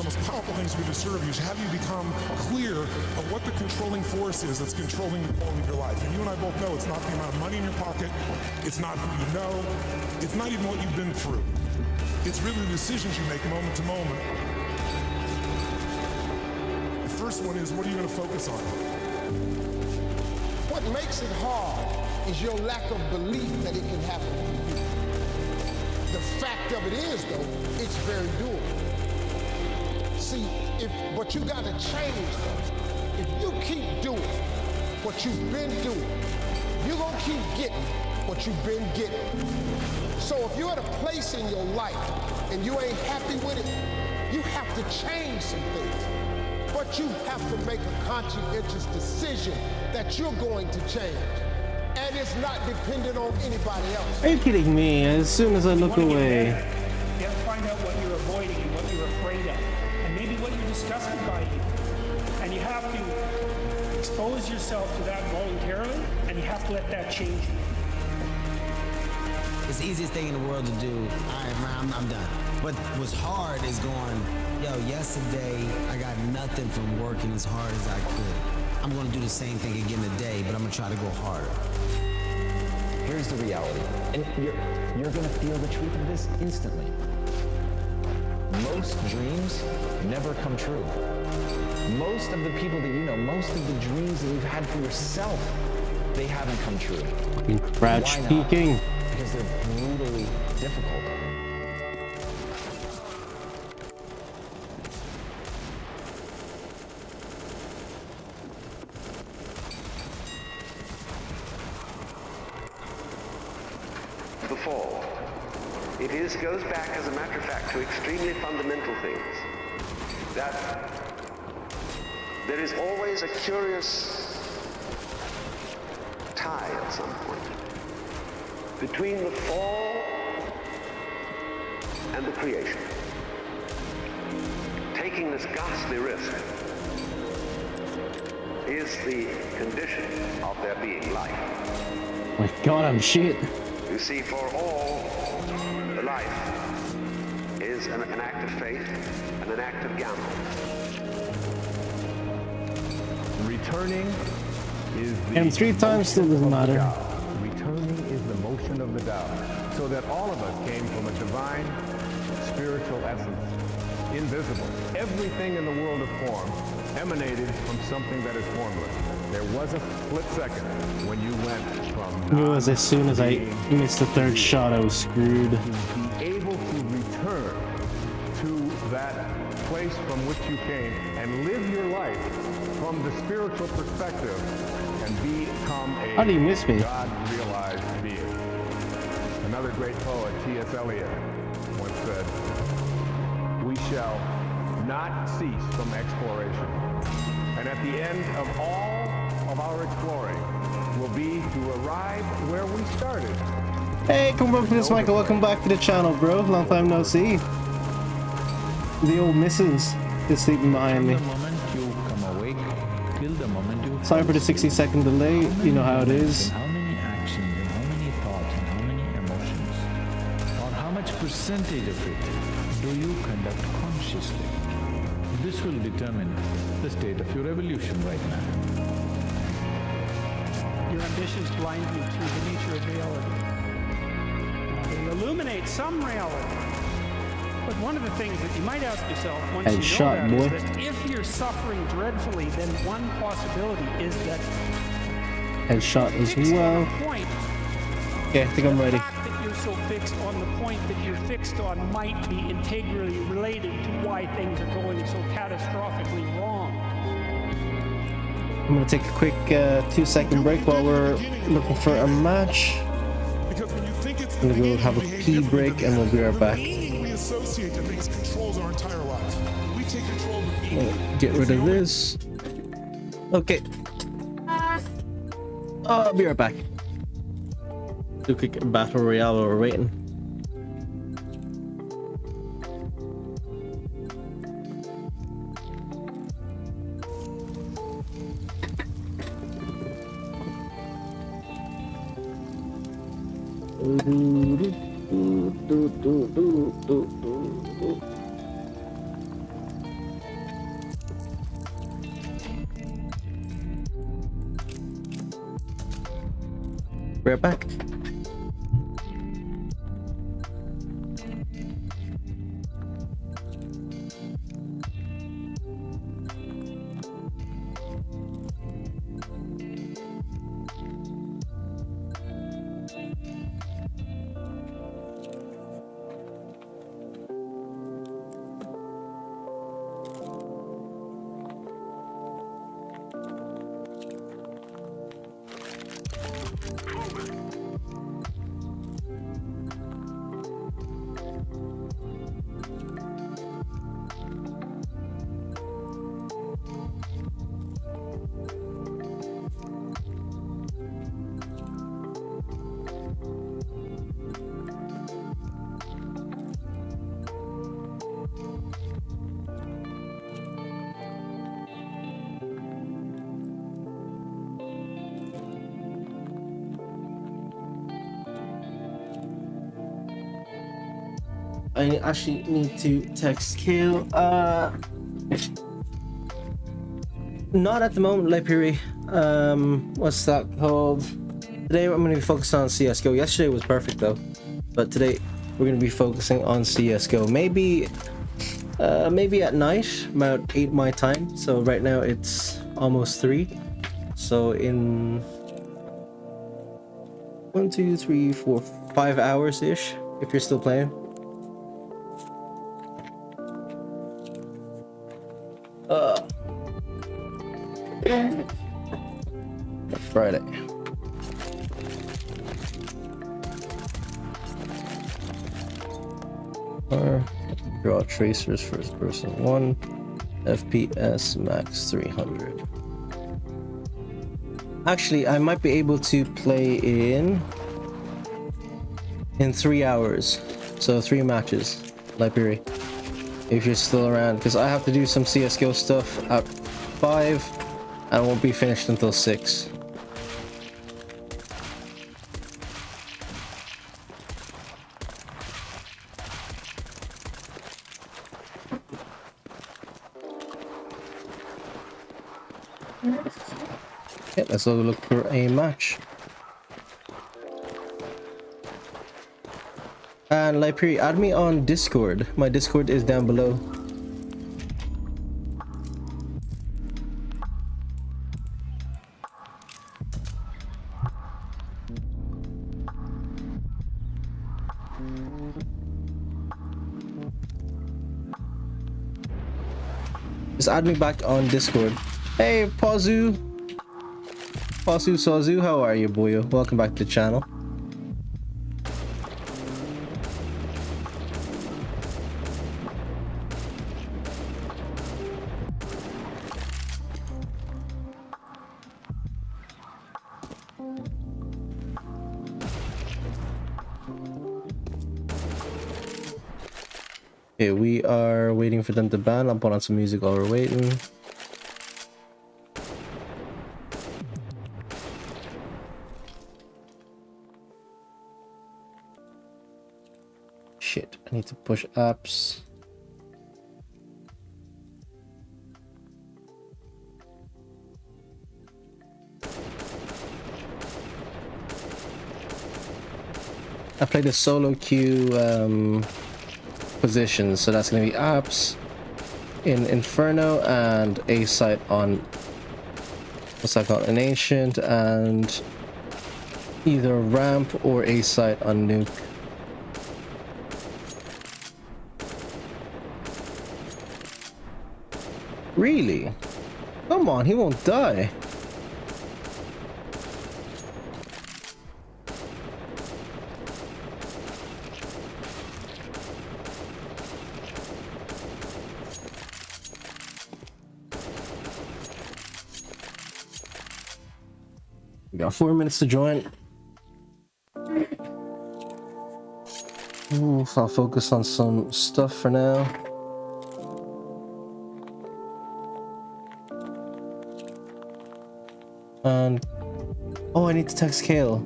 Most powerful things we deserve is have you become clear of what the controlling force is that's controlling the quality of your life. And you and I both know it's not the amount of money in your pocket, it's not who you know, it's not even what you've been through. It's really the decisions you make moment to moment. The first one is, what are you going to focus on? What makes it hard is your lack of belief that it can happen for you. The fact of it is, though, it's very doable. See, but you got to change, though. If you keep doing what you've been doing, you're going to keep getting what you've been getting. So if you're at a place in your life and you ain't happy with it, you have to change some things. But you have to make a conscientious decision that you're going to change. And it's not dependent on anybody else. Are you kidding me? As soon as I look away. You have to find out what you're avoiding and what you're afraid of, and maybe what you're disgusted by even. And you have to expose yourself to that voluntarily, and you have to let that change you. It's the easiest thing in the world to do. All right, man, I'm done. But what's hard is going, yo, yesterday I got nothing from working as hard as I could. I'm going to do the same thing again today, but I'm going to try to go harder. Here's the reality, and you're going to feel the truth of this instantly. Most dreams never come true. Most of the people that you know, most of the dreams that you've had for yourself, they haven't come true. Crouch Why not? peeking. Because they're brutally difficult. The fall. It goes back, as a matter of fact, to extremely fundamental things. That there is always a curious tie at some point between the fall and the creation. Taking this ghastly risk is the condition of there being life. My God, I'm shit. You see, for all, the life is an act of faith and an act of gamble. Returning is the And 3 times still doesn't matter. Returning is the motion of the Tao, so that all of us came from a divine, spiritual essence, invisible. Everything in the world of form emanated from something that is formless. There was a split second when you went from Knew as soon as I missed the 3rd shot, I was screwed. to be able to return to that place from which you came and live your life from the spiritual perspective and become a How do you miss me? God-realized being. Another great poet, T.S. Eliot, once said, "We shall not cease from exploration. And at the end of all of our exploring will be to arrive where we started." Hey, come back to this, Michael. Welcome back to the channel, bro. Long time no see. The old missus is sleeping behind me. Sorry for the 60-second delay. You know how it is. How many actions and how many thoughts and how many emotions, or how much percentage of it do you conduct consciously? This will determine the state of your evolution right now. Your ambitions blind you to the nature of reality. They illuminate some reality. But one of the things that you might ask yourself once you know Headshot, that boy. is that if you're suffering dreadfully, then one possibility is that Headshot as well. point, Okay, I think I'm ready. the fact that you're so fixed on the point that you're fixed on might be integrally related to why things are going so catastrophically wrong. I'm gonna take a quick 2-second break while we're looking for a match. I'm gonna go have a pee break and we'll be right back. We associate to things controls our entire lives. We take control of the Get rid of this. Okay. I'll be right back. Do a quick battle royale while we're waiting. We're back. I actually need to text Kale. Not at the moment, Lepiri. What's that called? Today I'm going to be focused on CSGO. Yesterday was perfect though, but today we're going to be focusing on CSGO. Maybe at night, about 8 my time. So right now it's almost 3. So in 1, 2, 3, 4, 5 hours ish, if you're still playing. Friday. Draw tracers first person 1, FPS max 300. Actually, I might be able to play in 3 hours, so 3 matches, Liberia, if you're still around, because I have to do some CSGO stuff at 5 and I won't be finished until 6. Okay, let's go look for a match. And Lipri, add me on Discord. My Discord is down below. Just add me back on Discord. Hey, Pazu Sazu, how are you, boyo? Welcome back to the channel. Okay, we are waiting for them to ban. I'll put on some music while we're waiting. Shit, I need to push apps. I played a solo queue positions, so that's gonna be apps in Inferno and a site on what's that called, an ancient, and either ramp or a site on nuke. Really? Come on, he won't die. We got 4 minutes to join. Ooh, I'll focus on some stuff for now. And oh, I need to text Kale.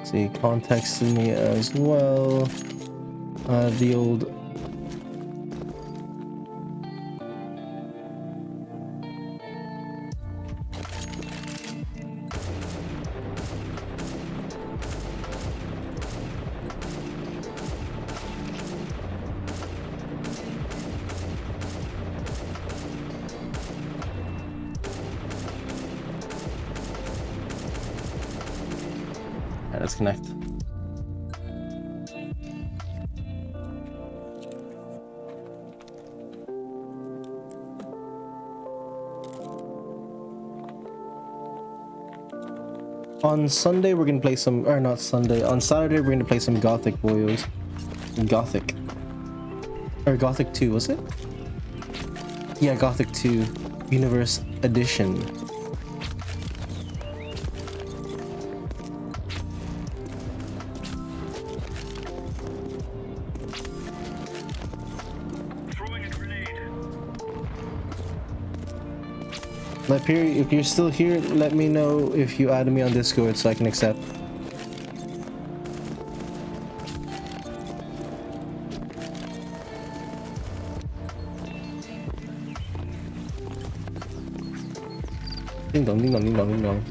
See, contacted me as well. The old let's connect. On Sunday we're gonna play some, or not Sunday, on Saturday we're gonna play some Gothic, boyos. Gothic. Or Gothic 2, was it? Yeah, Gothic 2 Universe Edition. Let Perry, if you're still here, let me know if you added me on Discord so I can accept. Ding dong, ding dong, ding dong, ding dong.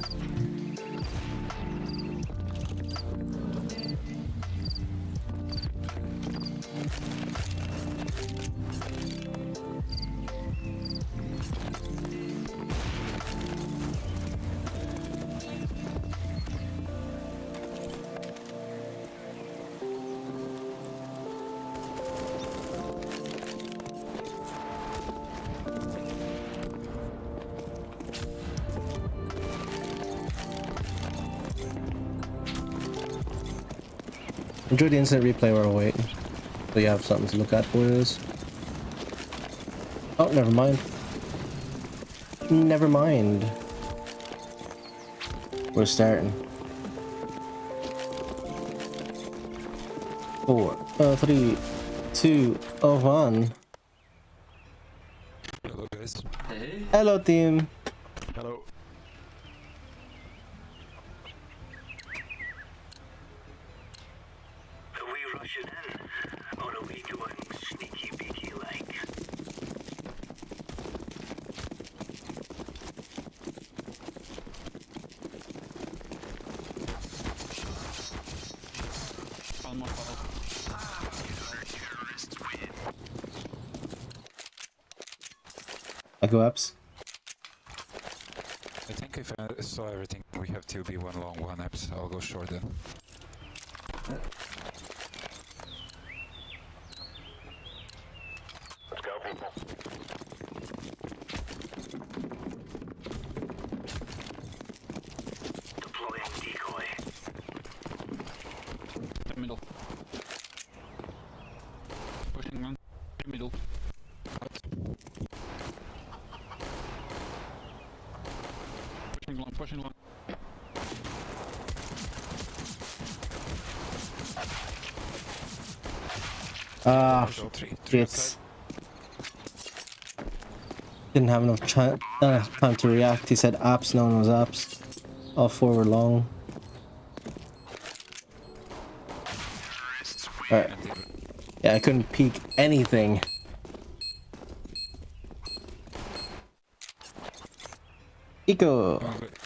Enjoy the instant replay while we're waiting, so you have something to look at, boys. Oh, never mind. Never mind. We're starting. 4, 3, 2, 1. Hello, guys. Hey. Hello, team. Hello. I go apps. I think if I saw everything, we have to be one long, one apps. I'll go short then. Let's go, people. Deploying decoy. Middle. Pushing one. Middle. Pushing long. Ah, shit. Didn't have enough time to react. He said apps, no one was apps. All 4 were long. Alright. Yeah, I couldn't peek anything. Eco!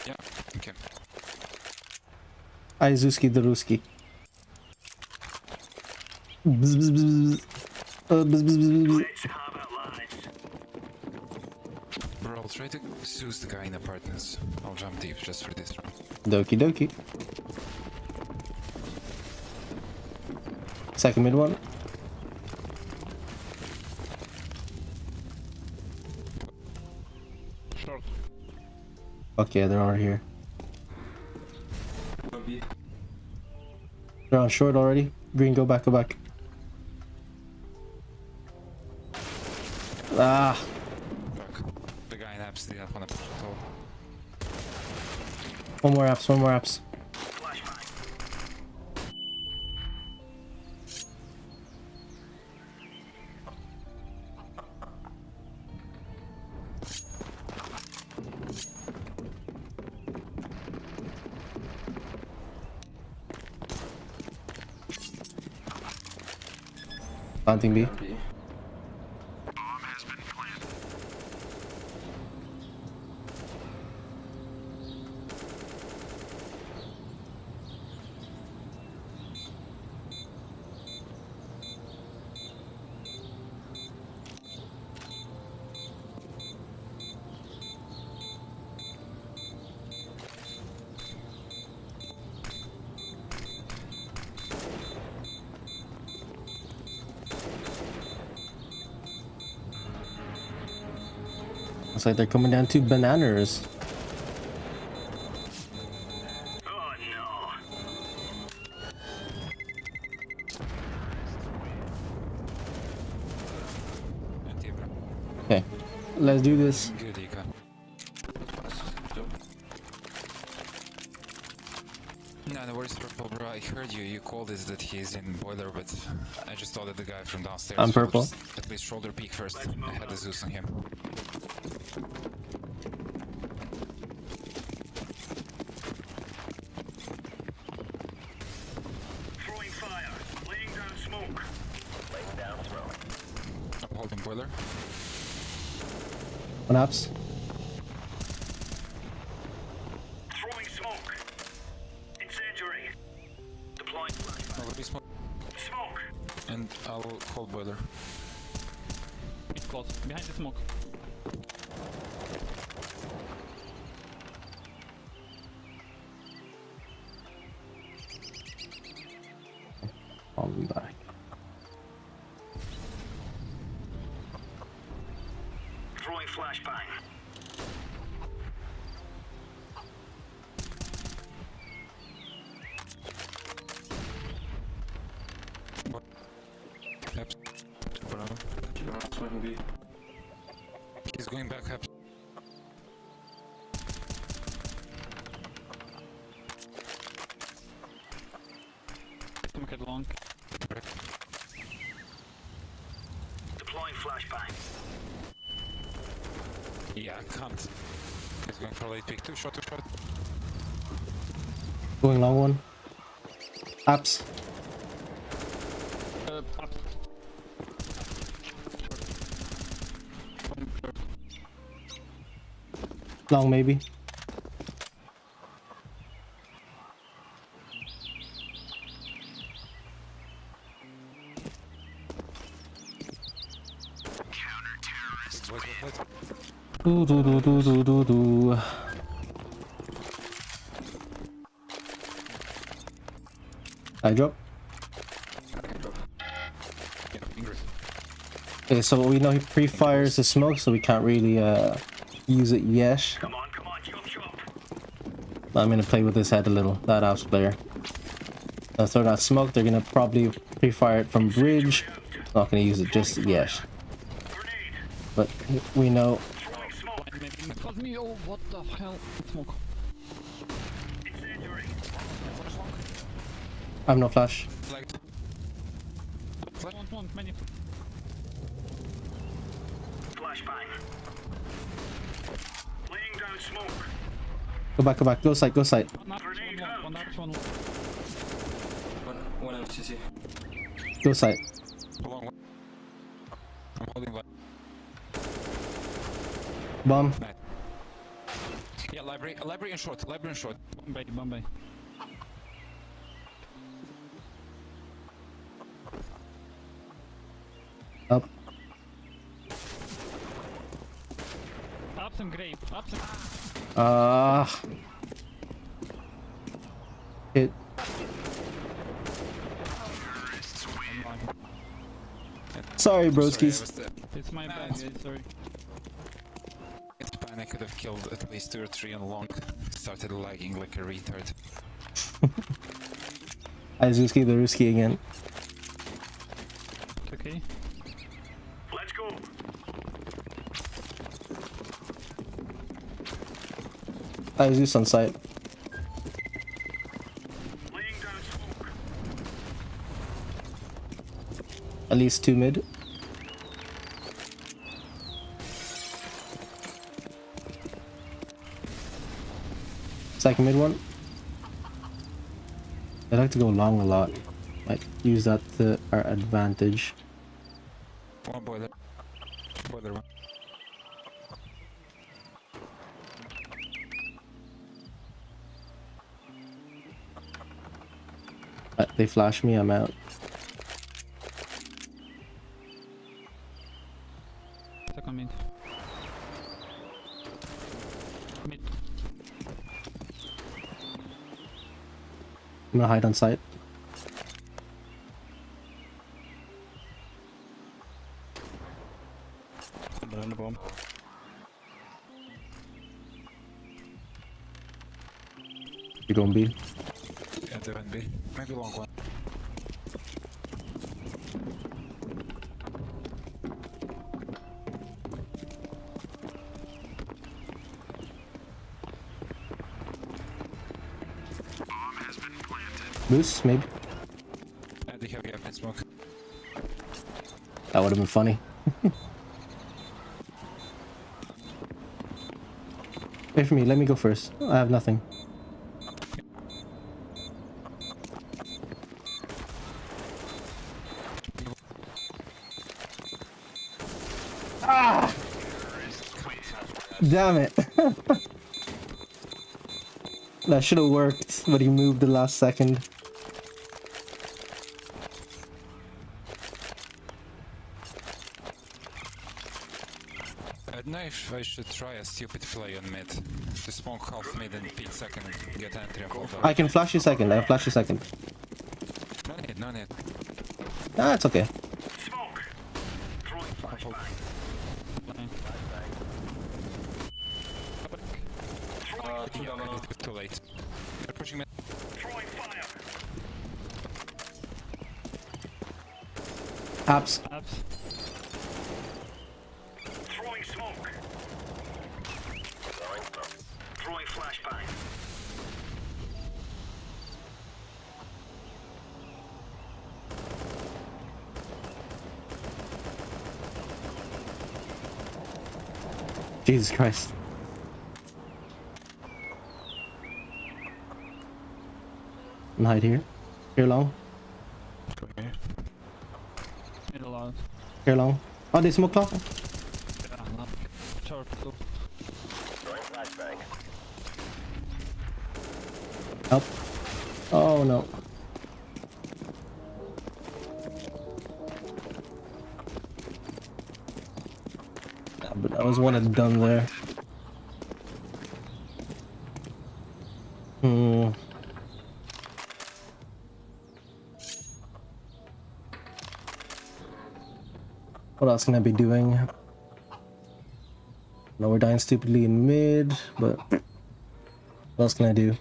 Yeah, okay. Aizuski Daruski. Bzz, bzz, bzz, bzz. Bzz, bzz, bzz, bzz. Bro, I'll try to Zeus the guy in apartments. I'll jump deep just for this round. Doki doki. Second mid one. Short. Fuck yeah, they're all here. They're on short already. Green, go back, go back. Ah. Fuck. The guy in apps didn't want to push at all. One more apps, one more apps. Planting B. Looks like they're coming down to bananas. Oh no. Okay, let's do this. Good, Ika. No, no worries, purple, bro. I heard you. You called it that he's in boiler, but I just thought that the guy from downstairs. I'm purple. At least shoulder peek first. I had the Zeus on him. One apps. Throwing smoke. Incendiary. Deploying I'll be smoke. smoke. And I'll hold boiler. It's close. Behind the smoke. I'll be back. Throwing flashbang. He's going back up. Smoke at long. Deploying flashbang. Yeah, I can't. He's going for late pick. Two shot. Going long one. Apps. Up. Long maybe. Do do do do do do do. I drop. Okay, so we know he pre-fires the smoke, so we can't really use it yet. I'm gonna play with his head a little. That ops player. If they're not smoke, they're gonna probably pre-fire it from bridge. Not gonna use it just yet. But we know. Oh, what the hell? Smoke. I have no flash. One, many. Flashbang. Laying down smoke. Go back. Go side. One LCC. Go side. Long one. I'm holding one. Bomb. Nice. Yeah, library and short. Bombay. Up. Ups and grave. Ups and... Hit. Sorry, broskies. It's my bad, guys. Sorry. It's fine. I could have killed at least 2 or 3 on long. Started lagging like a retard. Izuski the Ruski again. Okay. Let's go. Izus on site. Laying down smoke. At least 2 mid. Second mid one. I like to go long a lot. Like use that to our advantage. One boiler. Boiler one. They flash me, I'm out. Second mid. Mid. I'm gonna hide on site. On the bomb. You going B? Yeah, they went B. Maybe long one. Boost, maybe. They have mid smoke. That would have been funny. Wait for me, let me go first. I have nothing. Damn it. That should have worked, but he moved the last second. I don't know if I should try a stupid play on mid. To smoke half mid and peek second and get entry and hold I can flash you second. I flash you second. No need, no need. Ah, it's okay. Smoke. Throwing flashbang. Too late. They're pushing mid. Throwing fire. Apps. Throwing smoke. Throwing flashbang. Jesus Christ. And hide here. Here long. Middle out. Here long. Oh, they smoke clock. Yeah, short too. Throwing flashbang. Up. Oh no. Yeah, but that was one and done there. What else can I be doing? No, we're dying stupidly in mid, but what else can I do?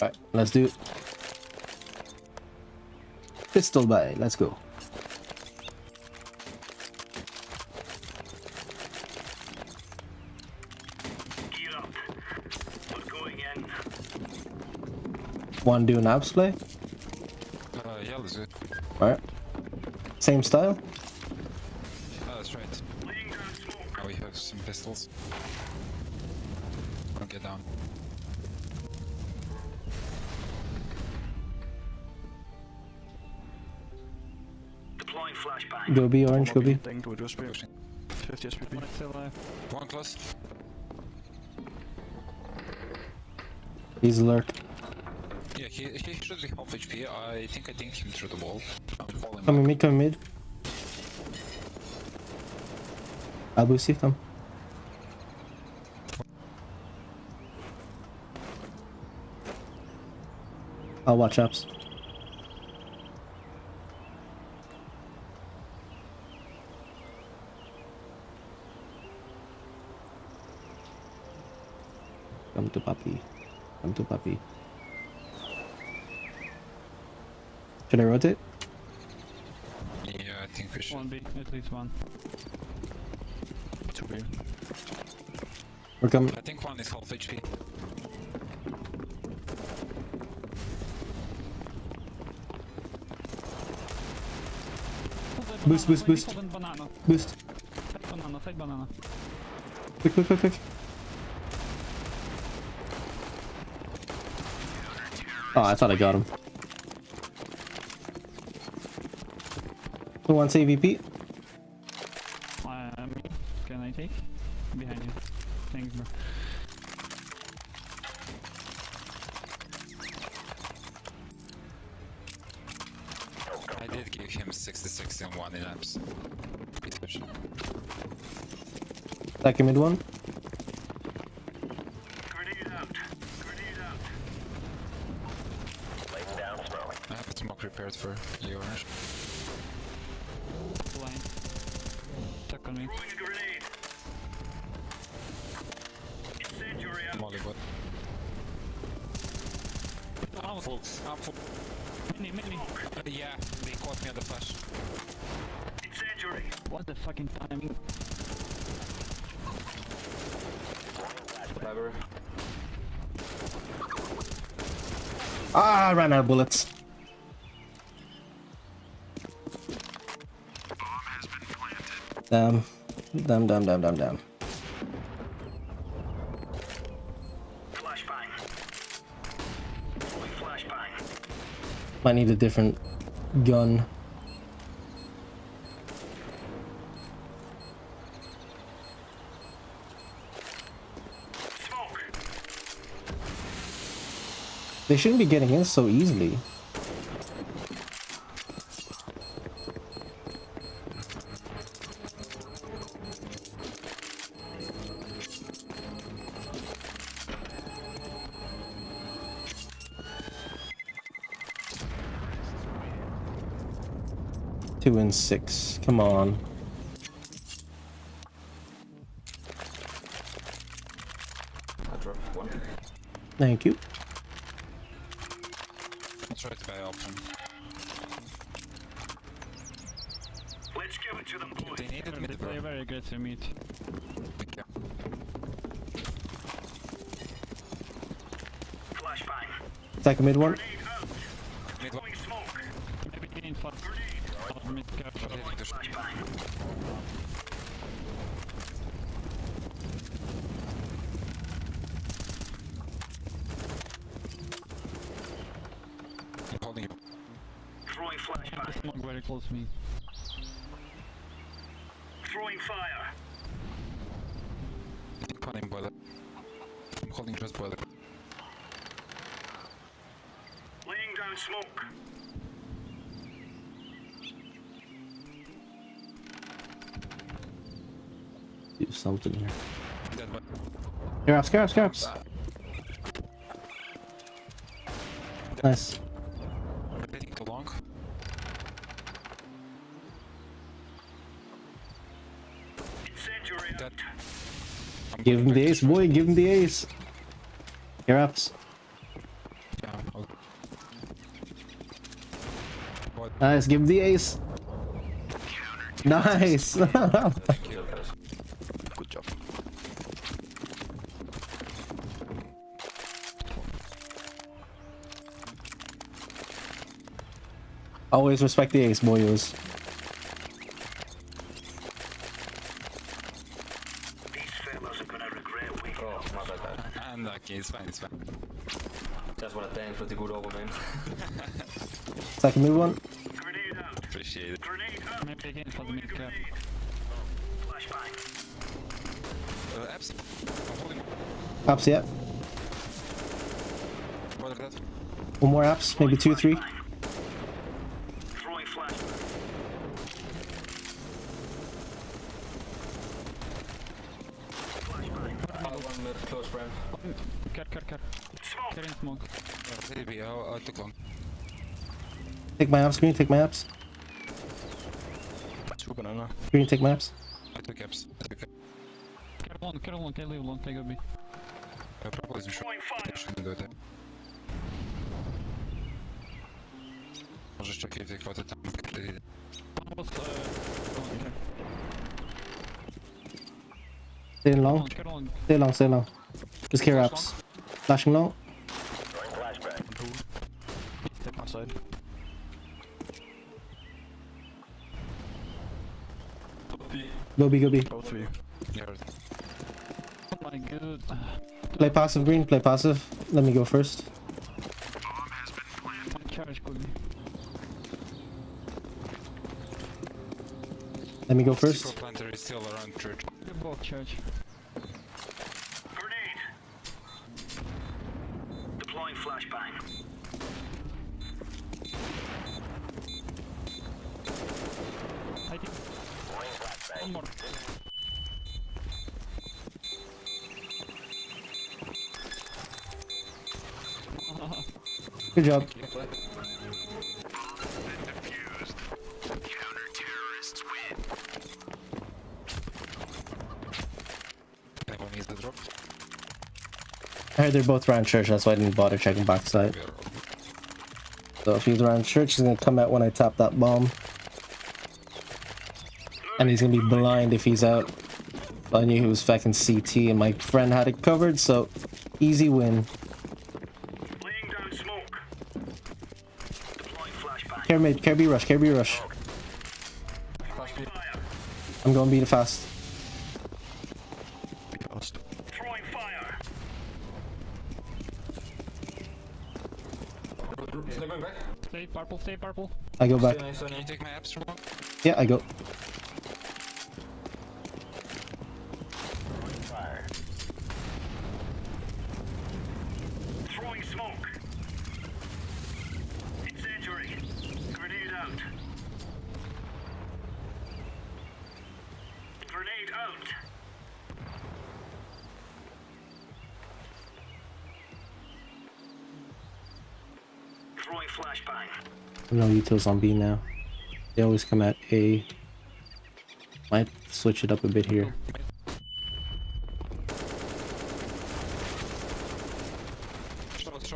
Alright, let's do it. Pistol by, let's go. Gear up. We're going in. Want to do an abs play? Yeah, let's do it. Alright. Same style? Oh, that's right. Now we have some pistols. Don't get down. Deploying flashbang. Go B, orange, go B. One close. He's alert. Yeah, he should be half HP. I think I dinked him through the wall. I'm falling Coming back. mid, coming mid. I'll boost you, come. I'll watch ups. Come to puppy. Come to puppy. Should I rotate? Yeah, I think we should. One B, at least one. 2B. We're coming. I think one is half HP. Boost, boost, boost. Banana. Boost. Side banana, side banana. Quick, quick, quick, quick. Oh, I thought I got him. Who wants AVP? Me. Can I take? Behind you. Thanks, bro. I did give him 66 and 1 in apps. Second mid one. Grenade out. Grenade out. Laying down smoke. I have smoke prepared for you, orange. Line. Stuck on me. Throwing a grenade. Incendiary out. Molly bot. I'm full. I'm full. Mini. Yeah, they caught me on the flash. Incendiary. What the fucking timing? Clever. Ah, I ran out of bullets. Damn. Damn. Flashbang. Throwing flashbang. Might need a different gun. Smoke. They shouldn't be getting in so easily. Two and 6. Come on. I dropped one. Thank you. I'll try to buy option. Let's give it to them, boys. They needed mid, bro. They're very aggressive meat. Flashbang. Attack a mid one. Mid one. Maybe in fast. Mid cap. Flashbang. I'm holding you. Throwing flashbang. Smoke very close to me. Throwing fire. Planning boiler. I'm holding just boiler. Laying down smoke. Do something here. Dead one. Scraps. Nice. Rotating too long. Incendiary. Dead. Give him the ace, boy. Give him the ace. Here ups. Yeah, I'll... Nice. Give him the ace. Nice. Good job. Always respect the ace, boyos. These fellas are gonna regret waking Oh, up. my bad. Unlucky, it's fine. Just wanna thank for the good over, man. Attack a mid one. Grenade out. Appreciate it. Grenade out. Maybe again for the mid cap. Flashbang. Apps. I'm holding Apps, yeah. boiler dead. One more apps. Maybe 2, 3. Throwing flashbang. One mid, close Prem. Cut. Cut in smoke. Maybe I'll took long. Take my apps, green. Take my apps. Two banana. Green, take my apps. I took apps. Carry long, can leave long, take a B. Probably isn't sure. I shouldn't do it. Możesz czekać, jak kwotę tam. One was, okay. Stay long. Carry long. Stay long. Just carry apps. Flashing long. Flashbang. Step outside. Go B. Both of you. Yeah. Oh my god. Play passive, green. Play passive. Let me go first. One charge could be. Let me go first. Super planter is still around church. Good ball charge. Grenade. Deploying flashbang. I think one more. Good job. Anyone needs the drop? I heard they're both around church, that's why I didn't bother checking backside. So if he's around church, he's gonna come out when I tap that bomb. And he's gonna be blind if he's out. But I knew he was fucking CT and my friend had it covered, so easy win. Laying down smoke. Care mid, care B rush, care B rush. I'm going B to fast. Throwing fire. Stay purple, stay purple. I go back. Can you take my apps from one? Yeah, I go. Throwing smoke. Incendiary. Grenade out. Grenade out. Throwing flashbang. No util's on B now. They always come at A. Might switch it up a bit here.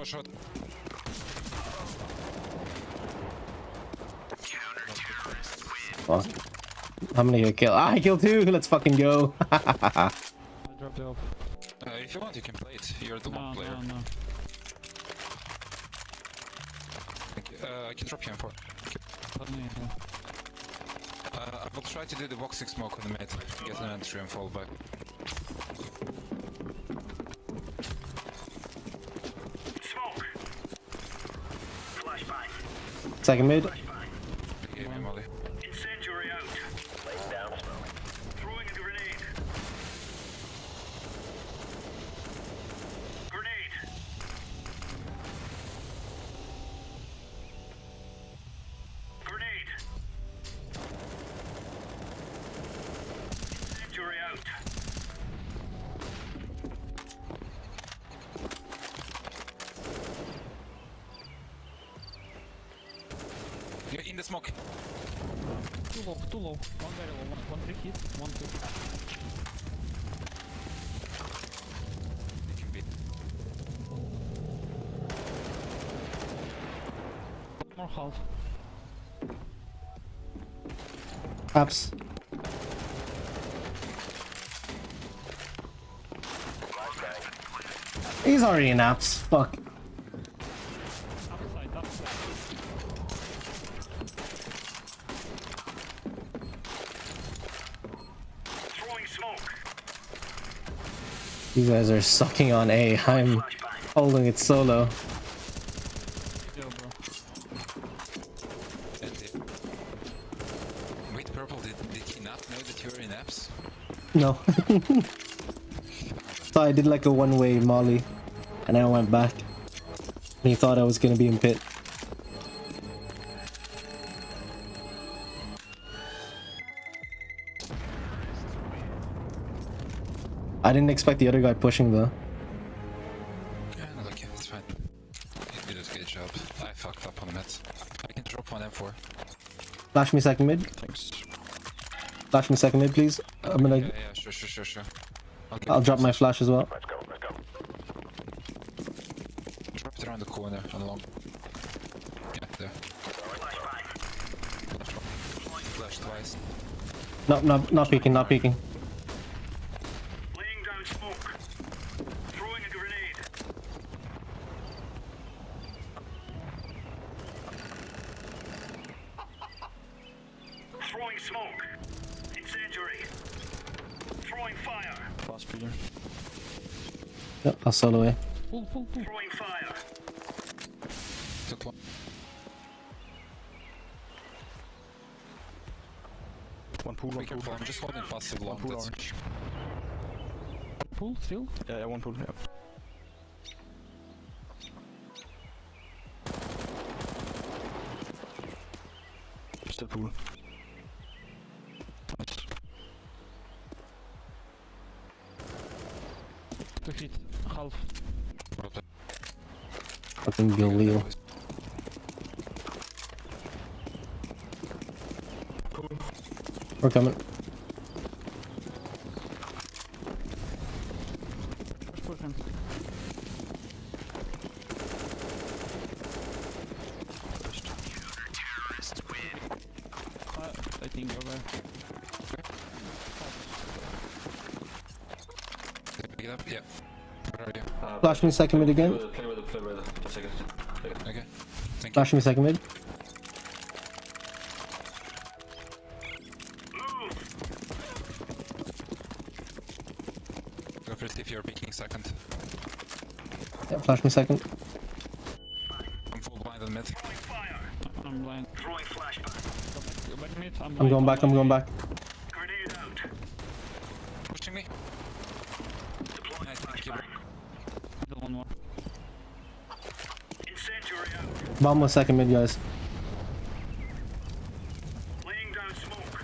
Shot. Fuck. How many I kill? Ah, I killed 2! Let's fucking go! I dropped it off. If you want, you can play it. You're the one player. No. I can drop you in 4. I will try to do the boxing smoke on the mid, get an entry and fall back. Smoke. Flashbang. Second mid. Gave me molly. Incendiary out. Laying down smoke. Throwing a grenade. Grenade. Grenade. Incendiary out. You're in the smoke. Too low. One very low. One 3 hit. 1 2. You can beat. More half. Apps. He's already in apps. Fuck. Upside. Throwing smoke. You guys are sucking on A. I'm holding it solo. Wait, purple, did he not know that you were in apps? No. So I did like a one-way molly, and then I went back. And he thought I was gonna be in pit. I didn't expect the other guy pushing though. Yeah, no, okay, it's fine. You did a good job. I fucked up on the mid. I can drop one M4. Flash me second mid. Thanks. Flash me second mid, please. I'm gonna. Yeah, sure. I'll drop my flash as well. Let's go. Drop it around the corner and long. Yeah, there. Flash twice. No, not peeking, not peeking. Laying down smoke. Throwing a grenade. Throwing smoke. Incendiary. Throwing fire. Fast speeder. Yep, I'll solo A. Throwing fire. Took one. One pool, Be careful, I'm just holding passive long. pool That's orange. Pool still? Yeah, one pool, yeah. Still pool. Nice. 2 hit. Half. Fucking Galil. We're coming. Push him. I think you're there. Pick it up, yeah. Where are you? Flash me second mid again. Play with it. Just a second. Okay. Thank you. Flash me second mid. Go for it if you're picking second. Yeah, flash me second. I'm full blind on mid. I'm blind. Throwing flashbang. Go back mid. I'm I'm going back, I'm going back. Grenade out. Pushing me. Deploying Nice, thank you. flashbang. Middle one more. Incendiary out. Bomb was second mid, guys. Laying down smoke.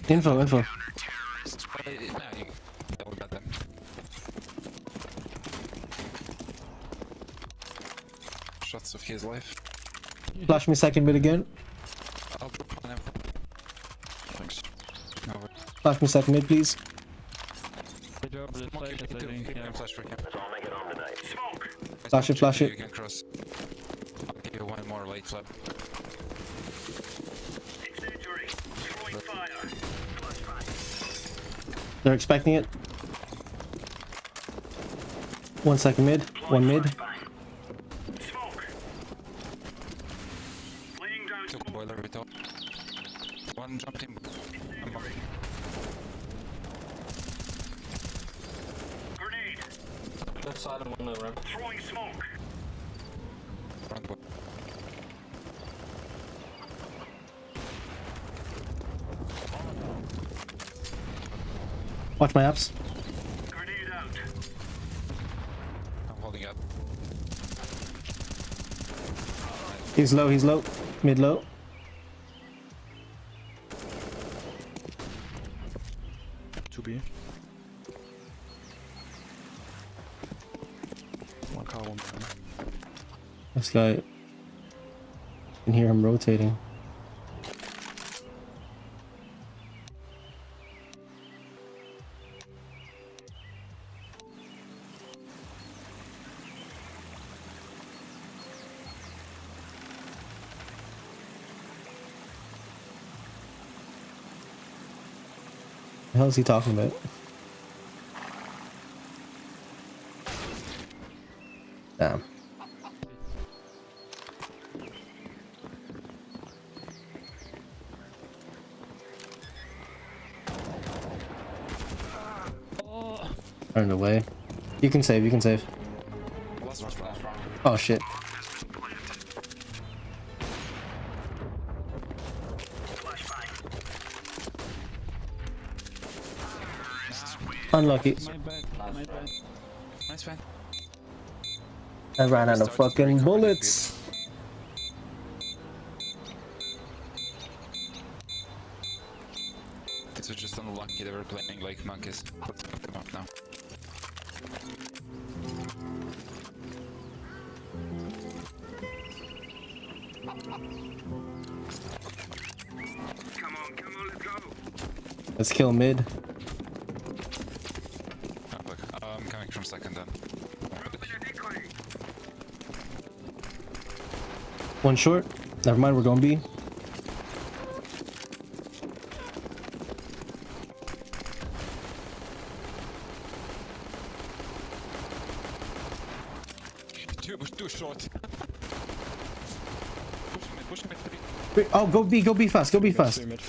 Info. Nah, you don't got them. Shots of his life. Flash me second mid again. I'll drop on him. Thanks. Over. Flash me second mid, please. Good job, the flash, I think. Yeah. Flash for him. That's all make it on tonight. Smoke. Flash it, flash You it. can cross. I'll give you one more late flap. Incendiary. Throwing fire. Flashbang. They're expecting it. 1 second mid. 1 mid. Smoke. Laying down Took smoke. boiler with all. One jumped in. I'm up. Grenade. Left side and one ramp. Throwing smoke. Front board. Watch my apps. Grenade out. I'm holding up. He's low, he's low. Mid low. Two B. One car, one behind. This guy. I can hear him rotating. The hell is he talking about? Damn. Turned away. You can save, you can save. Oh shit. Unlucky. My bad. My bad. Nice man. I ran out of fucking bullets. This was just unlucky they were playing like monkeys. Let's fuck them up now. Come on, let's go. Let's kill mid. Oh, look, I'm coming from second then. One short. Never mind, we're going B. Too short. Push me, three. Wait, oh, go B fast, go B fast. Mid.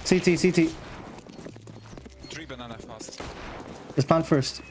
CT. 3 banana fast. Let's plant first.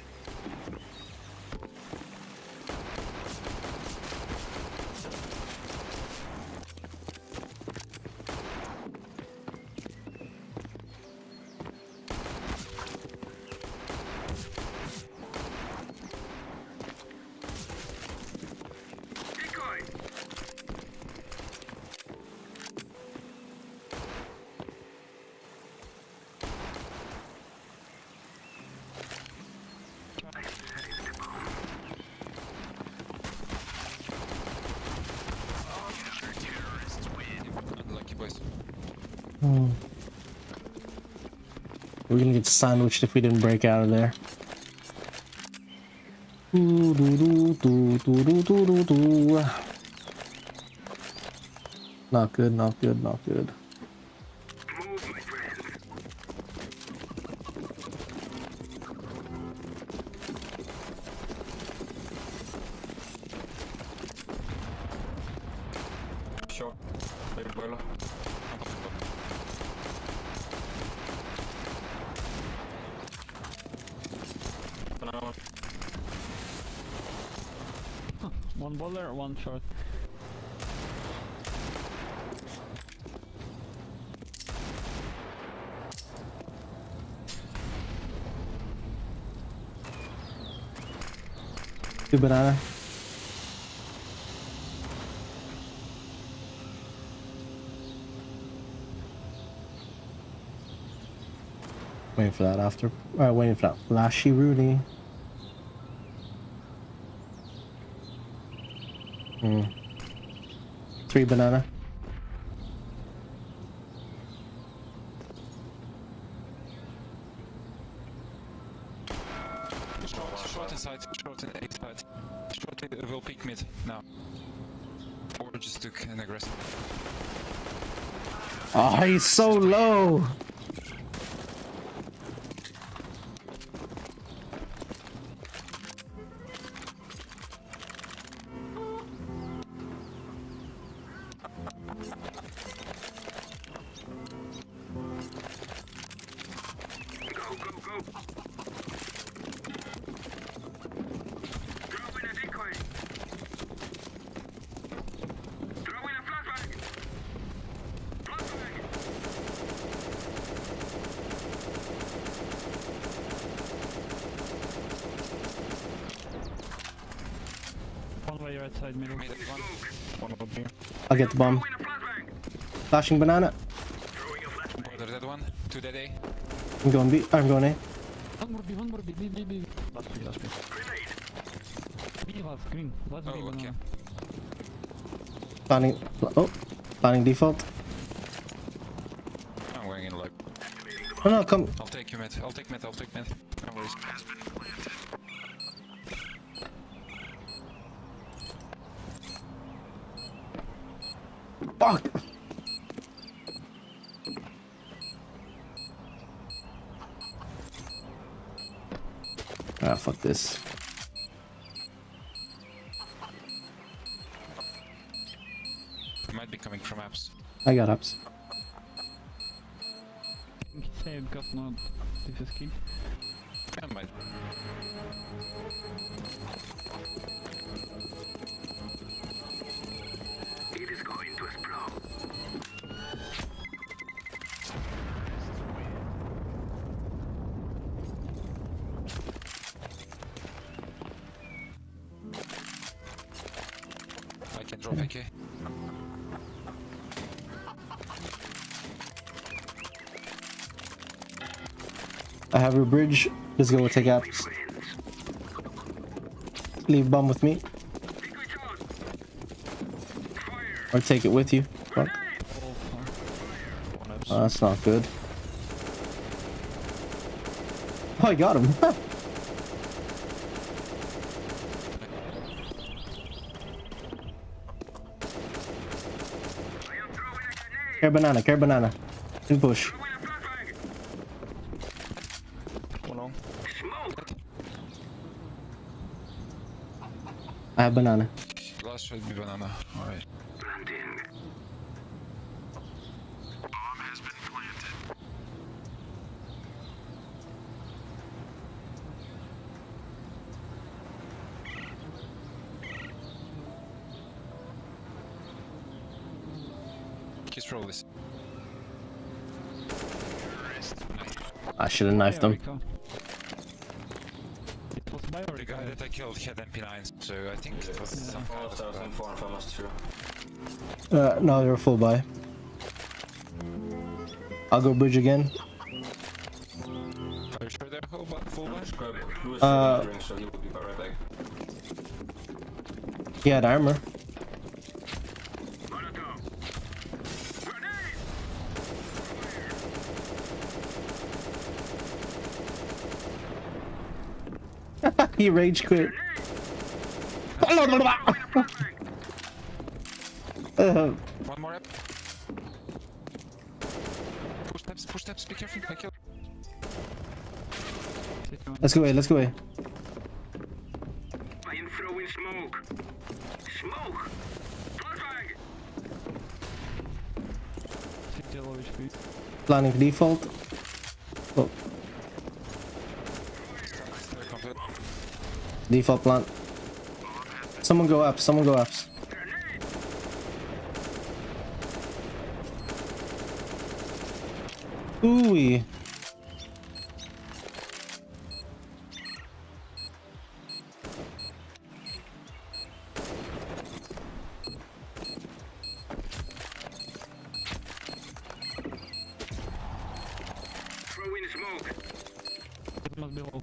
Unlucky boys. We're gonna get sandwiched if we didn't break out of there. Not good. Move, my friend. Umbrella. Banana one. One baller, one short. Two banana. Waiting for that after. Waiting for that flashy Rooney. Three banana. Short inside, short in A side. Short will peek mid now. Or just took an aggressive. Oh, he's so low. One way right side, middle. One will be. I'll get the bomb. Flashing banana. Border that one. Two dead A. I'm going B. I'm going A. One more B, one more B, B, B, B. Last B, last B. B last, green. Last B, Oh, okay. banana. Planning. Oh, planning default. I'm going in like. Oh no, come. I'll take you mid. I'll take mid. I'll take mid. No worries. Fuck. Ah, fuck this. Might be coming from apps. I got ups. Save got no defense key. I might. It is going to explode. I can drop AK. I have a bridge. Let's go take apps. Leave bomb with me. Or take it with you. Fuck. Oh, that's not good. Oh, I got him. Care banana, care banana. In push. One on. I have banana. Last should be banana. Alright. Kiss roll this. I should have knifed him. The guy that I killed had MP9, so I think it was some kind of No, they're full buy. I'll go bridge again. Are you sure they're full buy? He had armor. He rage quit. One more up. Push steps, be careful, I kill. Let's go away, let's go away. I am throwing smoke. Smoke! Flashbang! Planning default. Oh. Default plant. Someone go up. Someone go ups. Ooh. Throw in smoke. It must be low.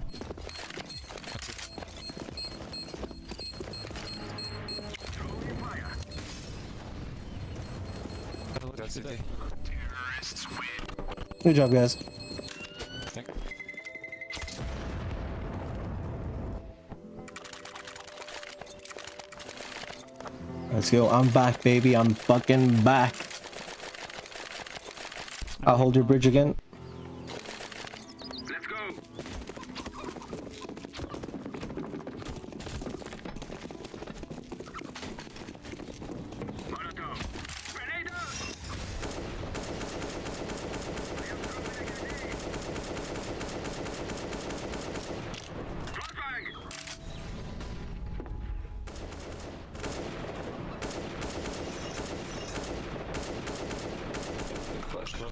That's it. Good job, guys. Let's go. I'm back, baby. I'm fucking back. I'll hold your bridge again. Let's go. Molotov. Grenade out. Flashbang.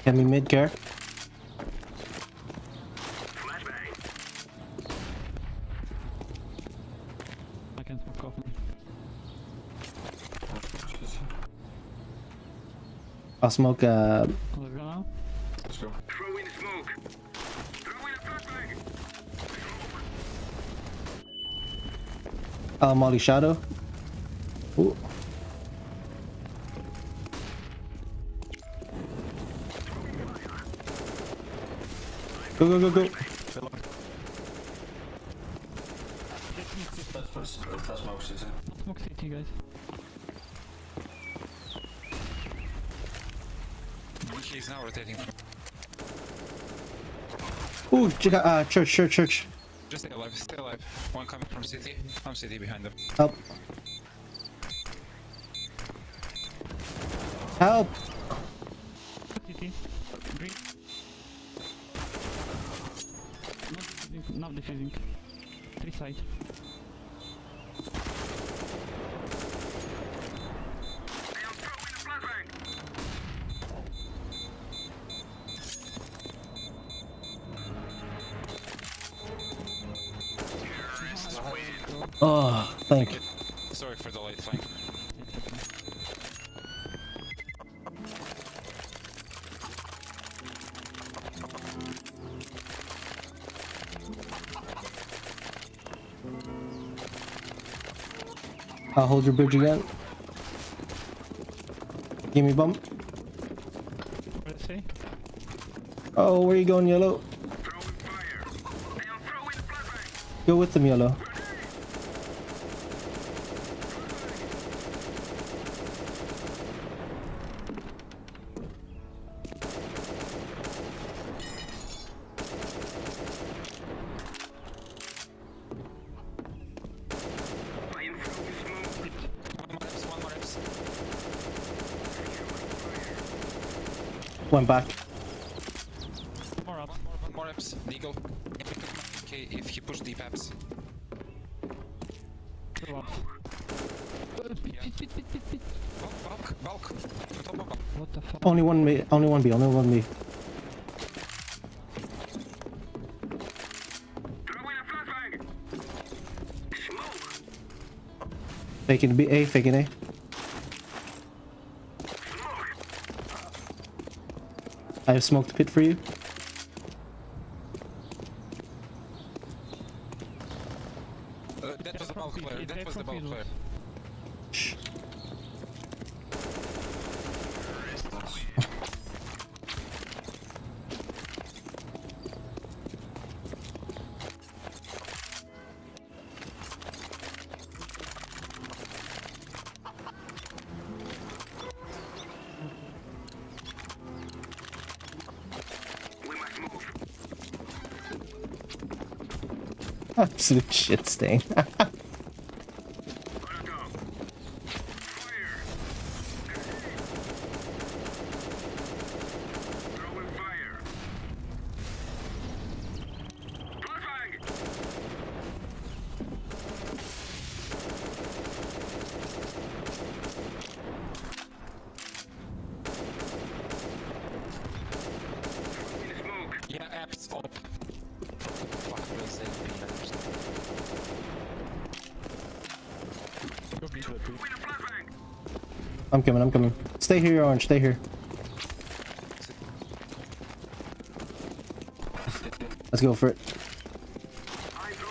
Get me mid care. I can smoke off. I'll smoke. Let's go now. Let's go. Throw in smoke. Throw in a flashbang. Molly shadow. Ooh. Go, go, go, go. Smoke city, guys. He's now rotating. Ooh, church. Just stay alive, stay alive. One coming from city. I'm city behind them. Help. Help. City. Green. Not defusing. 3 side. Oh, thank you. Sorry for the late flank. I'll hold your bridge again. Give me bump. Let's see. Oh, where are you going, yellow? Go with them, yellow. Went back. More up. More reps. Deagle. Okay, if he push deep apps. 2 up. Bulk. Top of bulk. What the fuck? Only one B. Only one B. Faking B. A. Faking A. I have smoked pit for you. That was the bulk player. That was the bulk player. Shh. Absolute shit stain. I'm coming, I'm coming. Stay here, Orange, stay here. Let's go for it.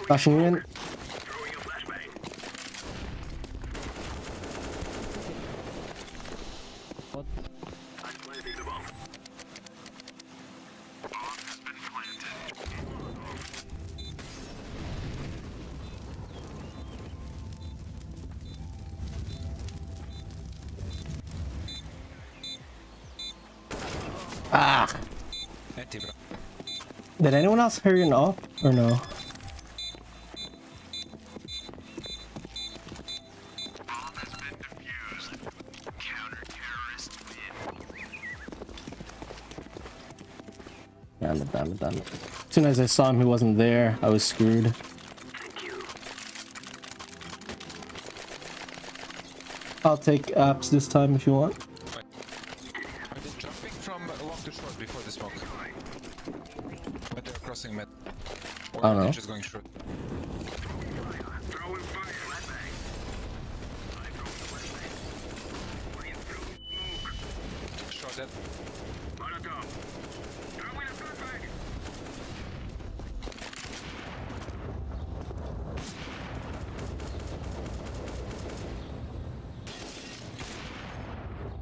Flashing you in. Ah! Did anyone else hurry an op or no? Damn it, damn it, damn it. As soon as I saw him, he wasn't there. I was screwed. I'll take apps this time if you want. Are they jumping from long to short before the smoke? But they're crossing mid. Or I don't know. they're just going short. Shot dead.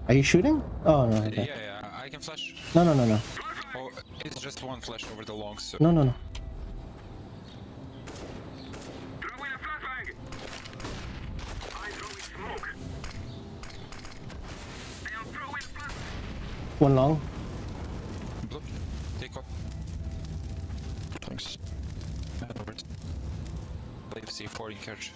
Are you shooting? Oh no. Okay. Yeah, I can flash. No, no, no, no. Oh, it's just one flash over the long, so... No, no, no. One long. Blue, take one. Thanks. Robert. Leave C4 in carriage.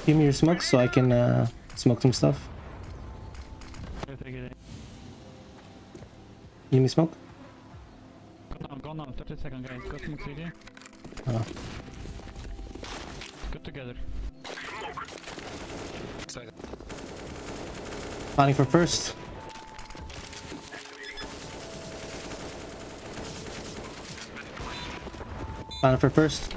Give me your smoke so I can smoke some stuff. Give me smoke. Go now, 30 seconds guys, go smoke CD. Oh. Good together. Planning for first. Planning for first.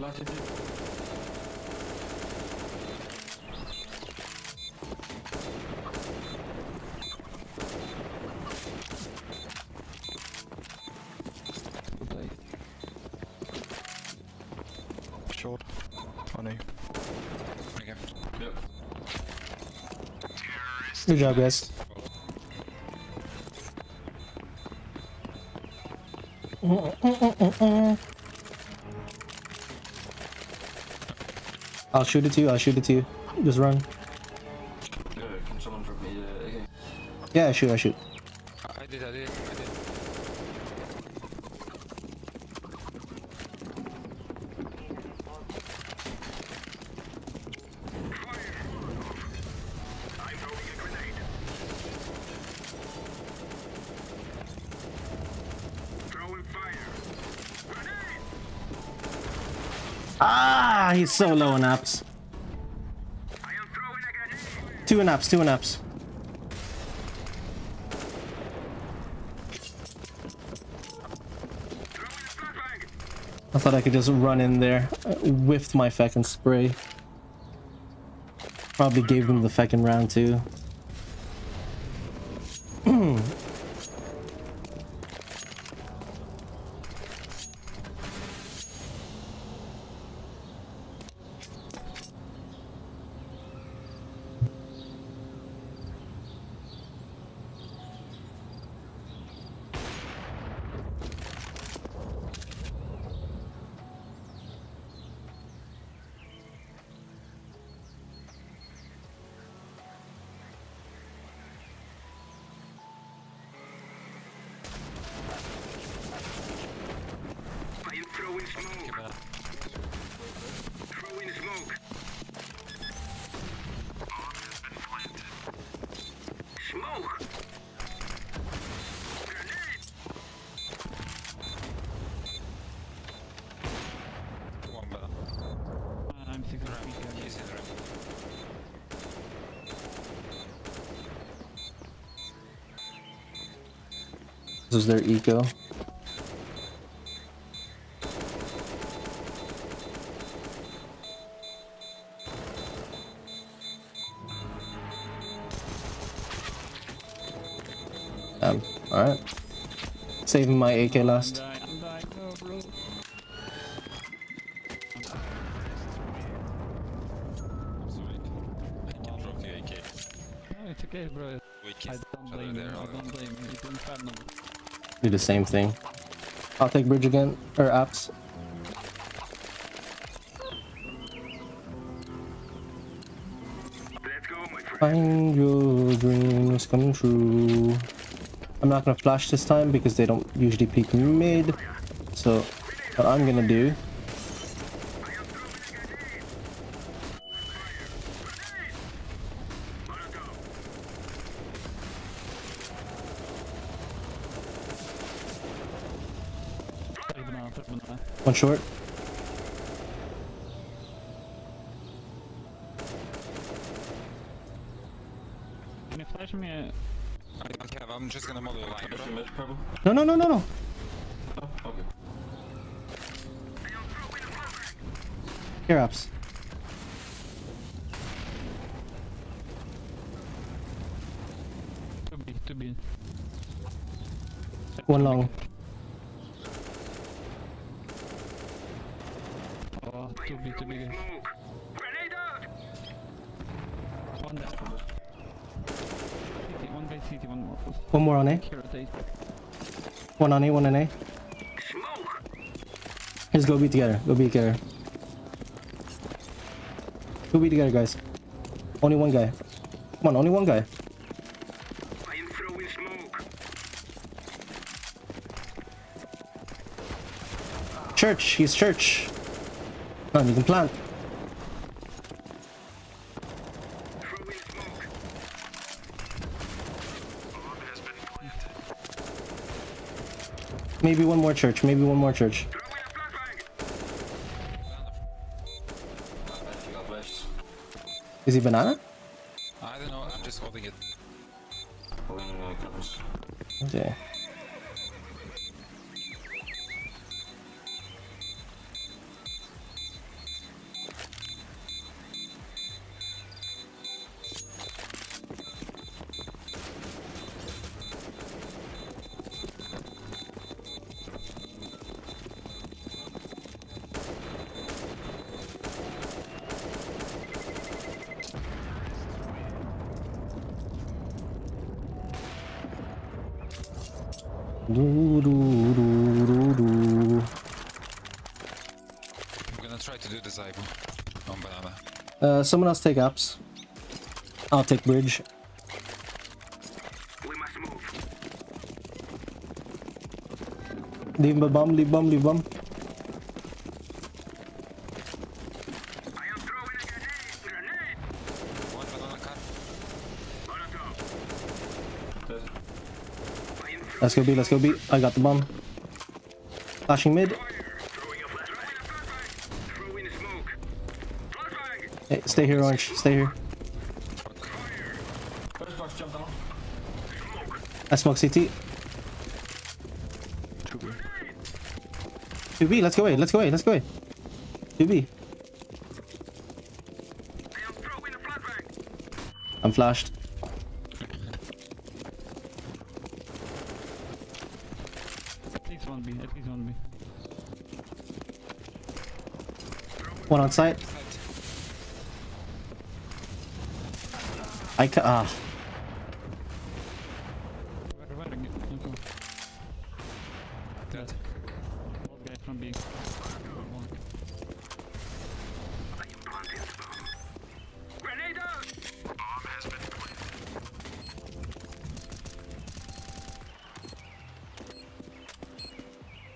Short. Funny. Okay. Yep. Good job, guys. I'll shoot it to you. I'll shoot it to you. Just run. Yeah, can someone drop me again? Yeah, I shoot. I shoot. I did. Ah, he's so low on apps. 2 in apps. 2 in apps. I thought I could just run in there, whiffed my feckin' spray. Probably gave him the feckin' round too. He's in the ring. This is their eco. Alright. Saving my AK last. I'm dying, no, bro. No, it's okay, bro. I don't blame you. I don't blame you. It's infernal. Do the same thing. I'll take bridge again. Or apps. Find your dreams come true. I'm not gonna flash this time because they don't usually peek mid. So what I'm gonna do one short. Can you flash me? I don't have, I'm just gonna model line, bro. No, no, no, no, no. Oh, okay. Here, apps. To be. One long. Oh, to be guys. One there. CT, one by CT, one more. One more on A. One on A, one on A. Let's go be together. Go be together. Go be together, guys. Only one guy. Come on, only one guy. Church, he's church. Come on, you can plant. Maybe one more church, maybe one more church. Is he banana? I don't know, I'm just holding it. Okay. I'm gonna try to do the Zybo on banana. Someone else take apps. I'll take bridge. Leave bomb, leave bomb, leave bomb. Let's go B, let's go B. I got the bomb. Flashing mid. Hey, stay here, Orange. Stay here. I smoke CT. 2B, let's go away, let's go away, let's go away. 2B. I'm flashed. At least one B. One on site. I ca Dead. Old guy from B.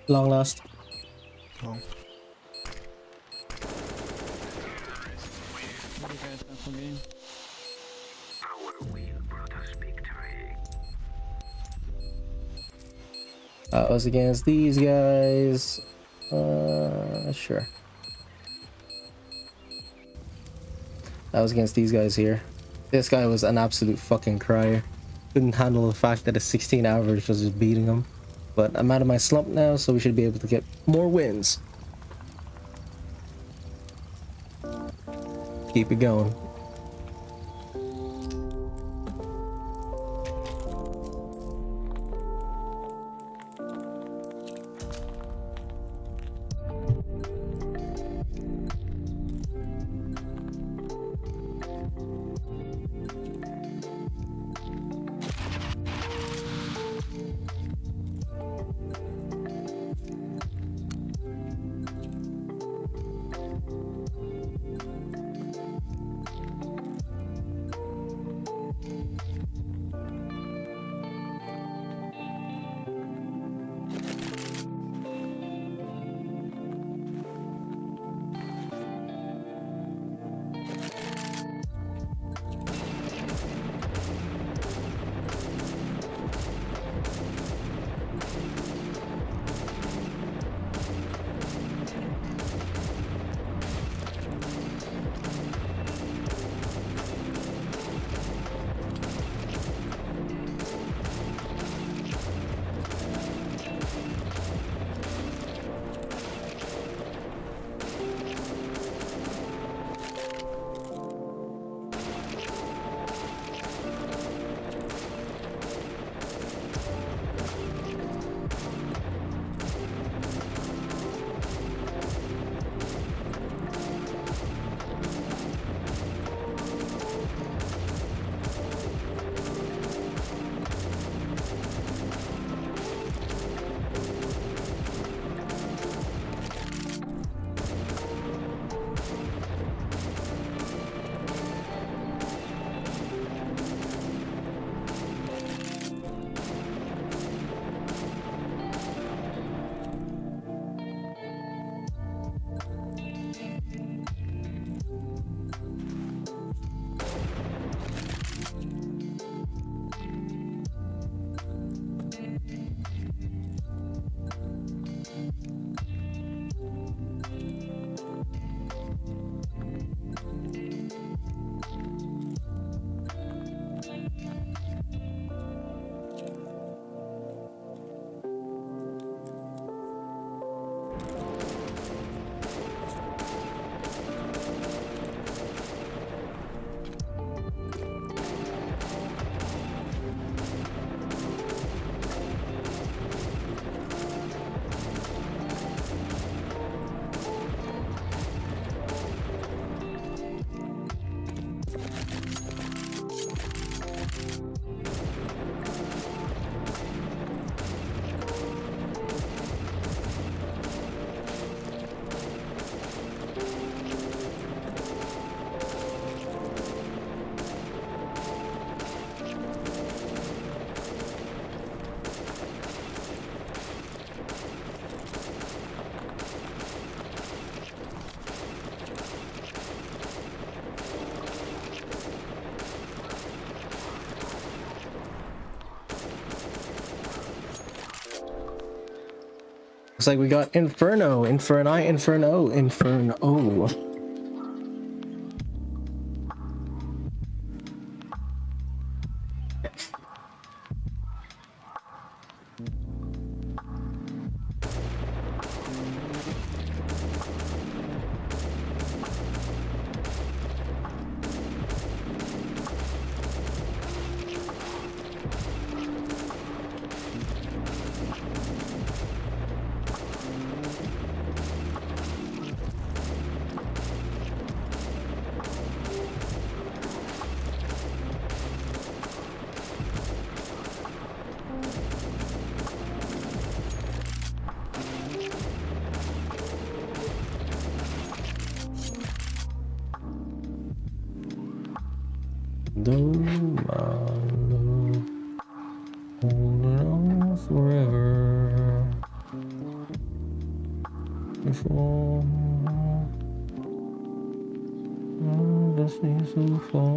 Long last. Long. What do you guys have for me? That was against these guys. Sure. That was against these guys here. This guy was an absolute fucking crier. Couldn't handle the fact that a 16 average was just beating him. But I'm out of my slump now, so we should be able to get more wins. Keep it going. Looks like we got Inferno, Inferni, Inferno, Inferno. Forever before the seas so far.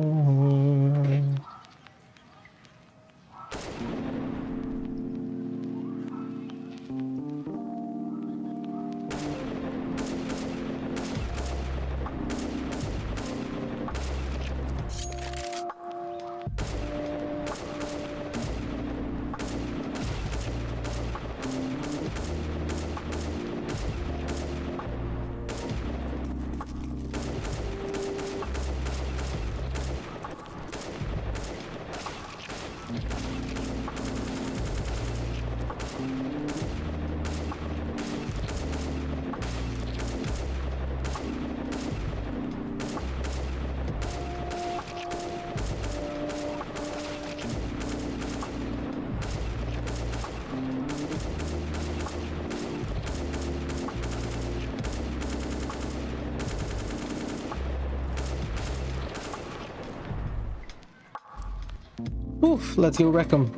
Oof, let's go wreck them.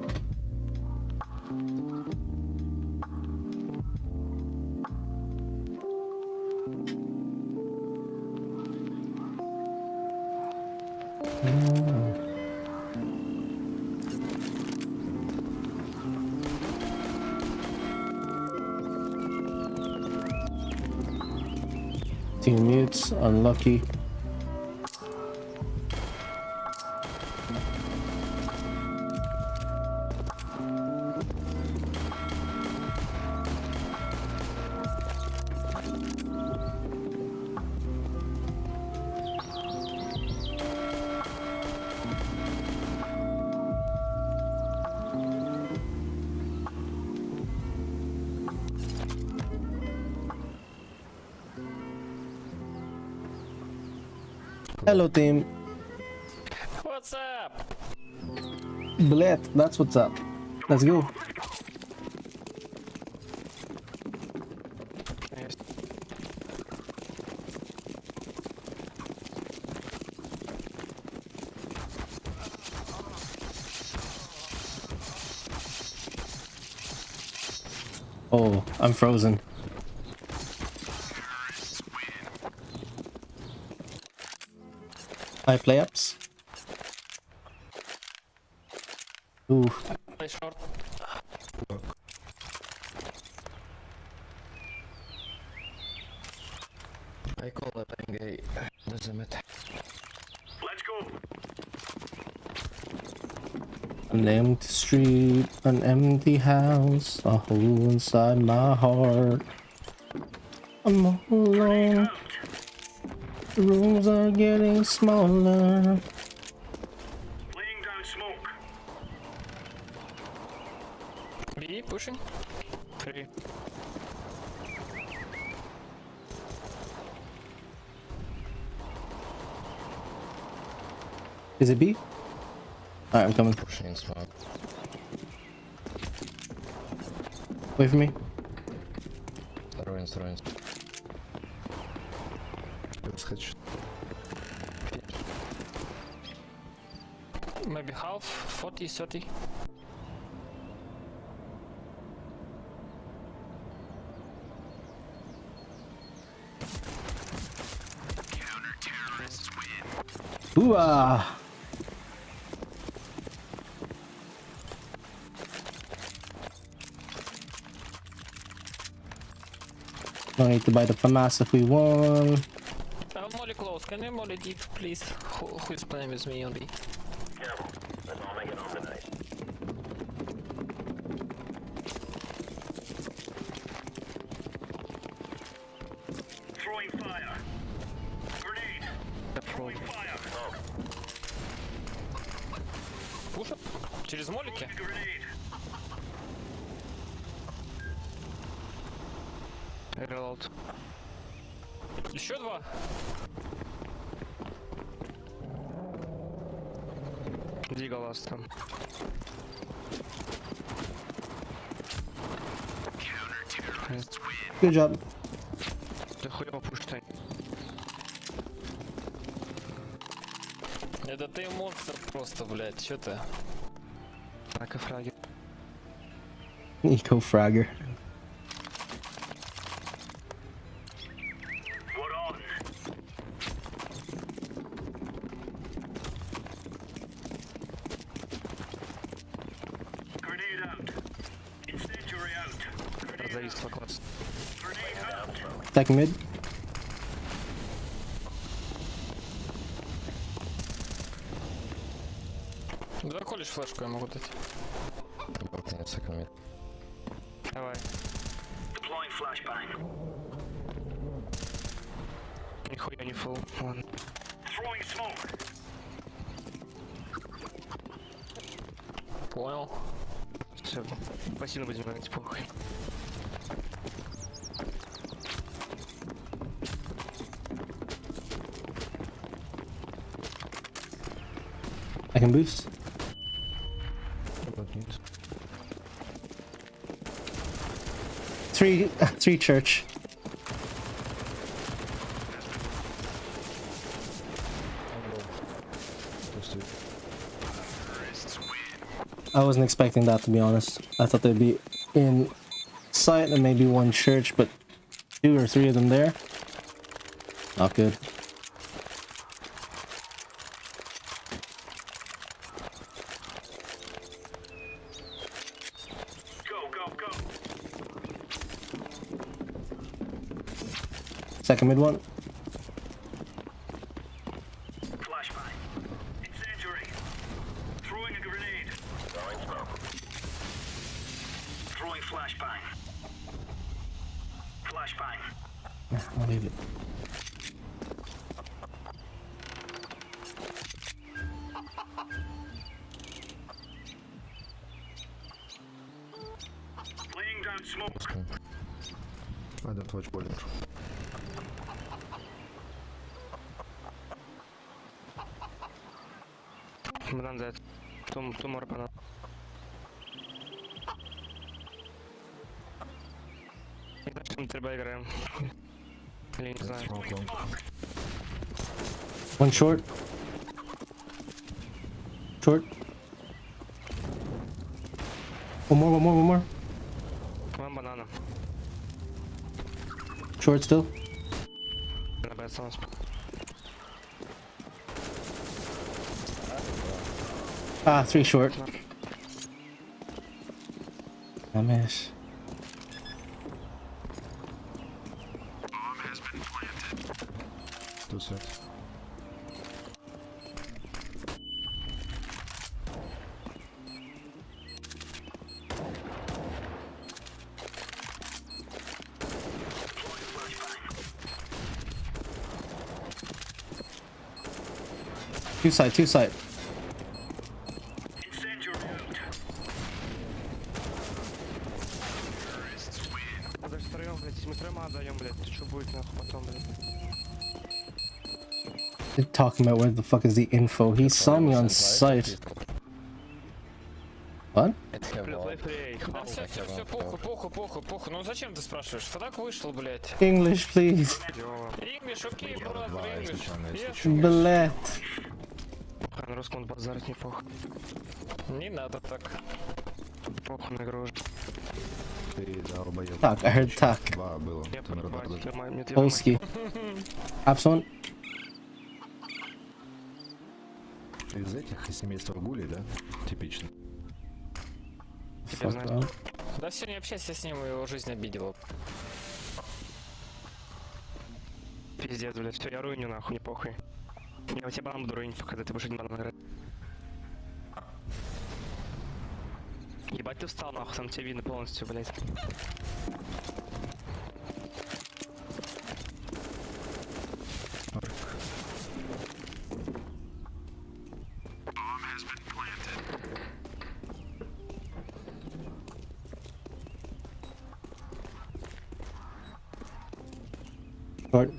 Team mutes, unlucky. Hello team. What's up? Blet, that's what's up. Let's go. Oh, I'm frozen. High play-ups. Ooh. Play short. I call it ENG. Doesn't matter. Let's go. An empty street, an empty house, a hole inside my heart. I'm all alone. The rooms are getting smaller. Laying down smoke. B pushing. 3. Is it B? Alright, I'm coming. Pushing smoke. Wait for me. Ruins. Maybe half, 40, 30. Ooh ah! No need to buy the FAMAS if we won. Molly close, can you molly deep, please? Who is playing with me on B? Careful. Let's all make it home tonight. Throwing fire. Grenade. Throwing fire. Пушат? Через молики? Grenade. Reload. Еще 2. Двигалась там. Good job. Да хуёво пуштай. Это ты монстр просто, блядь, чё ты? Так и фраги. Eco Fragger. What on? Grenade out. Incendiary out. Завис класс. Grenade out. Attack mid. Давай колешь флешку, я могу дать. Давай. Deploying flashbang. Нихуя не фул. Ладно. Throwing smoke. Понял. Все, пассивно будем играть, похуй. I can boost. Three church. I wasn't expecting that, to be honest. I thought they'd be in sight and maybe one church, but 2 or 3 of them there. Not good. Second mid one. Flashbang. Incendiary. Throwing a grenade. Throwing smoke. Throwing flashbang. Flashbang. I'll leave it. Laying down smoke. I don't watch bullet. Banana dead. Two more banana. Треба играем. Или не знаю. One short. Short. One more. One banana. Short still. Ah, 3 short. I miss. Two sets. Two side. They're talking about where the fuck is the info. He saw me on site. What? Да все, похуй. Ну зачем ты спрашиваешь? Фадак вышел, блядь. English, please. English, окей, брат, English. Блядь. На русском базарить не похуй. Не надо так. Похуй на игру уже. Так, I heard так. Polski. Abson. Из этих, из семейства Гули, да? Типично. Да все, не общайся с ним, его жизнь обидела. Пиздец, блядь, все, я руиню нахуй, не похуй. Я у тебя банан буду руинить, когда ты будешь один банан играть. Ебать ты встал нахуй, там тебя видно полностью, блядь. Short.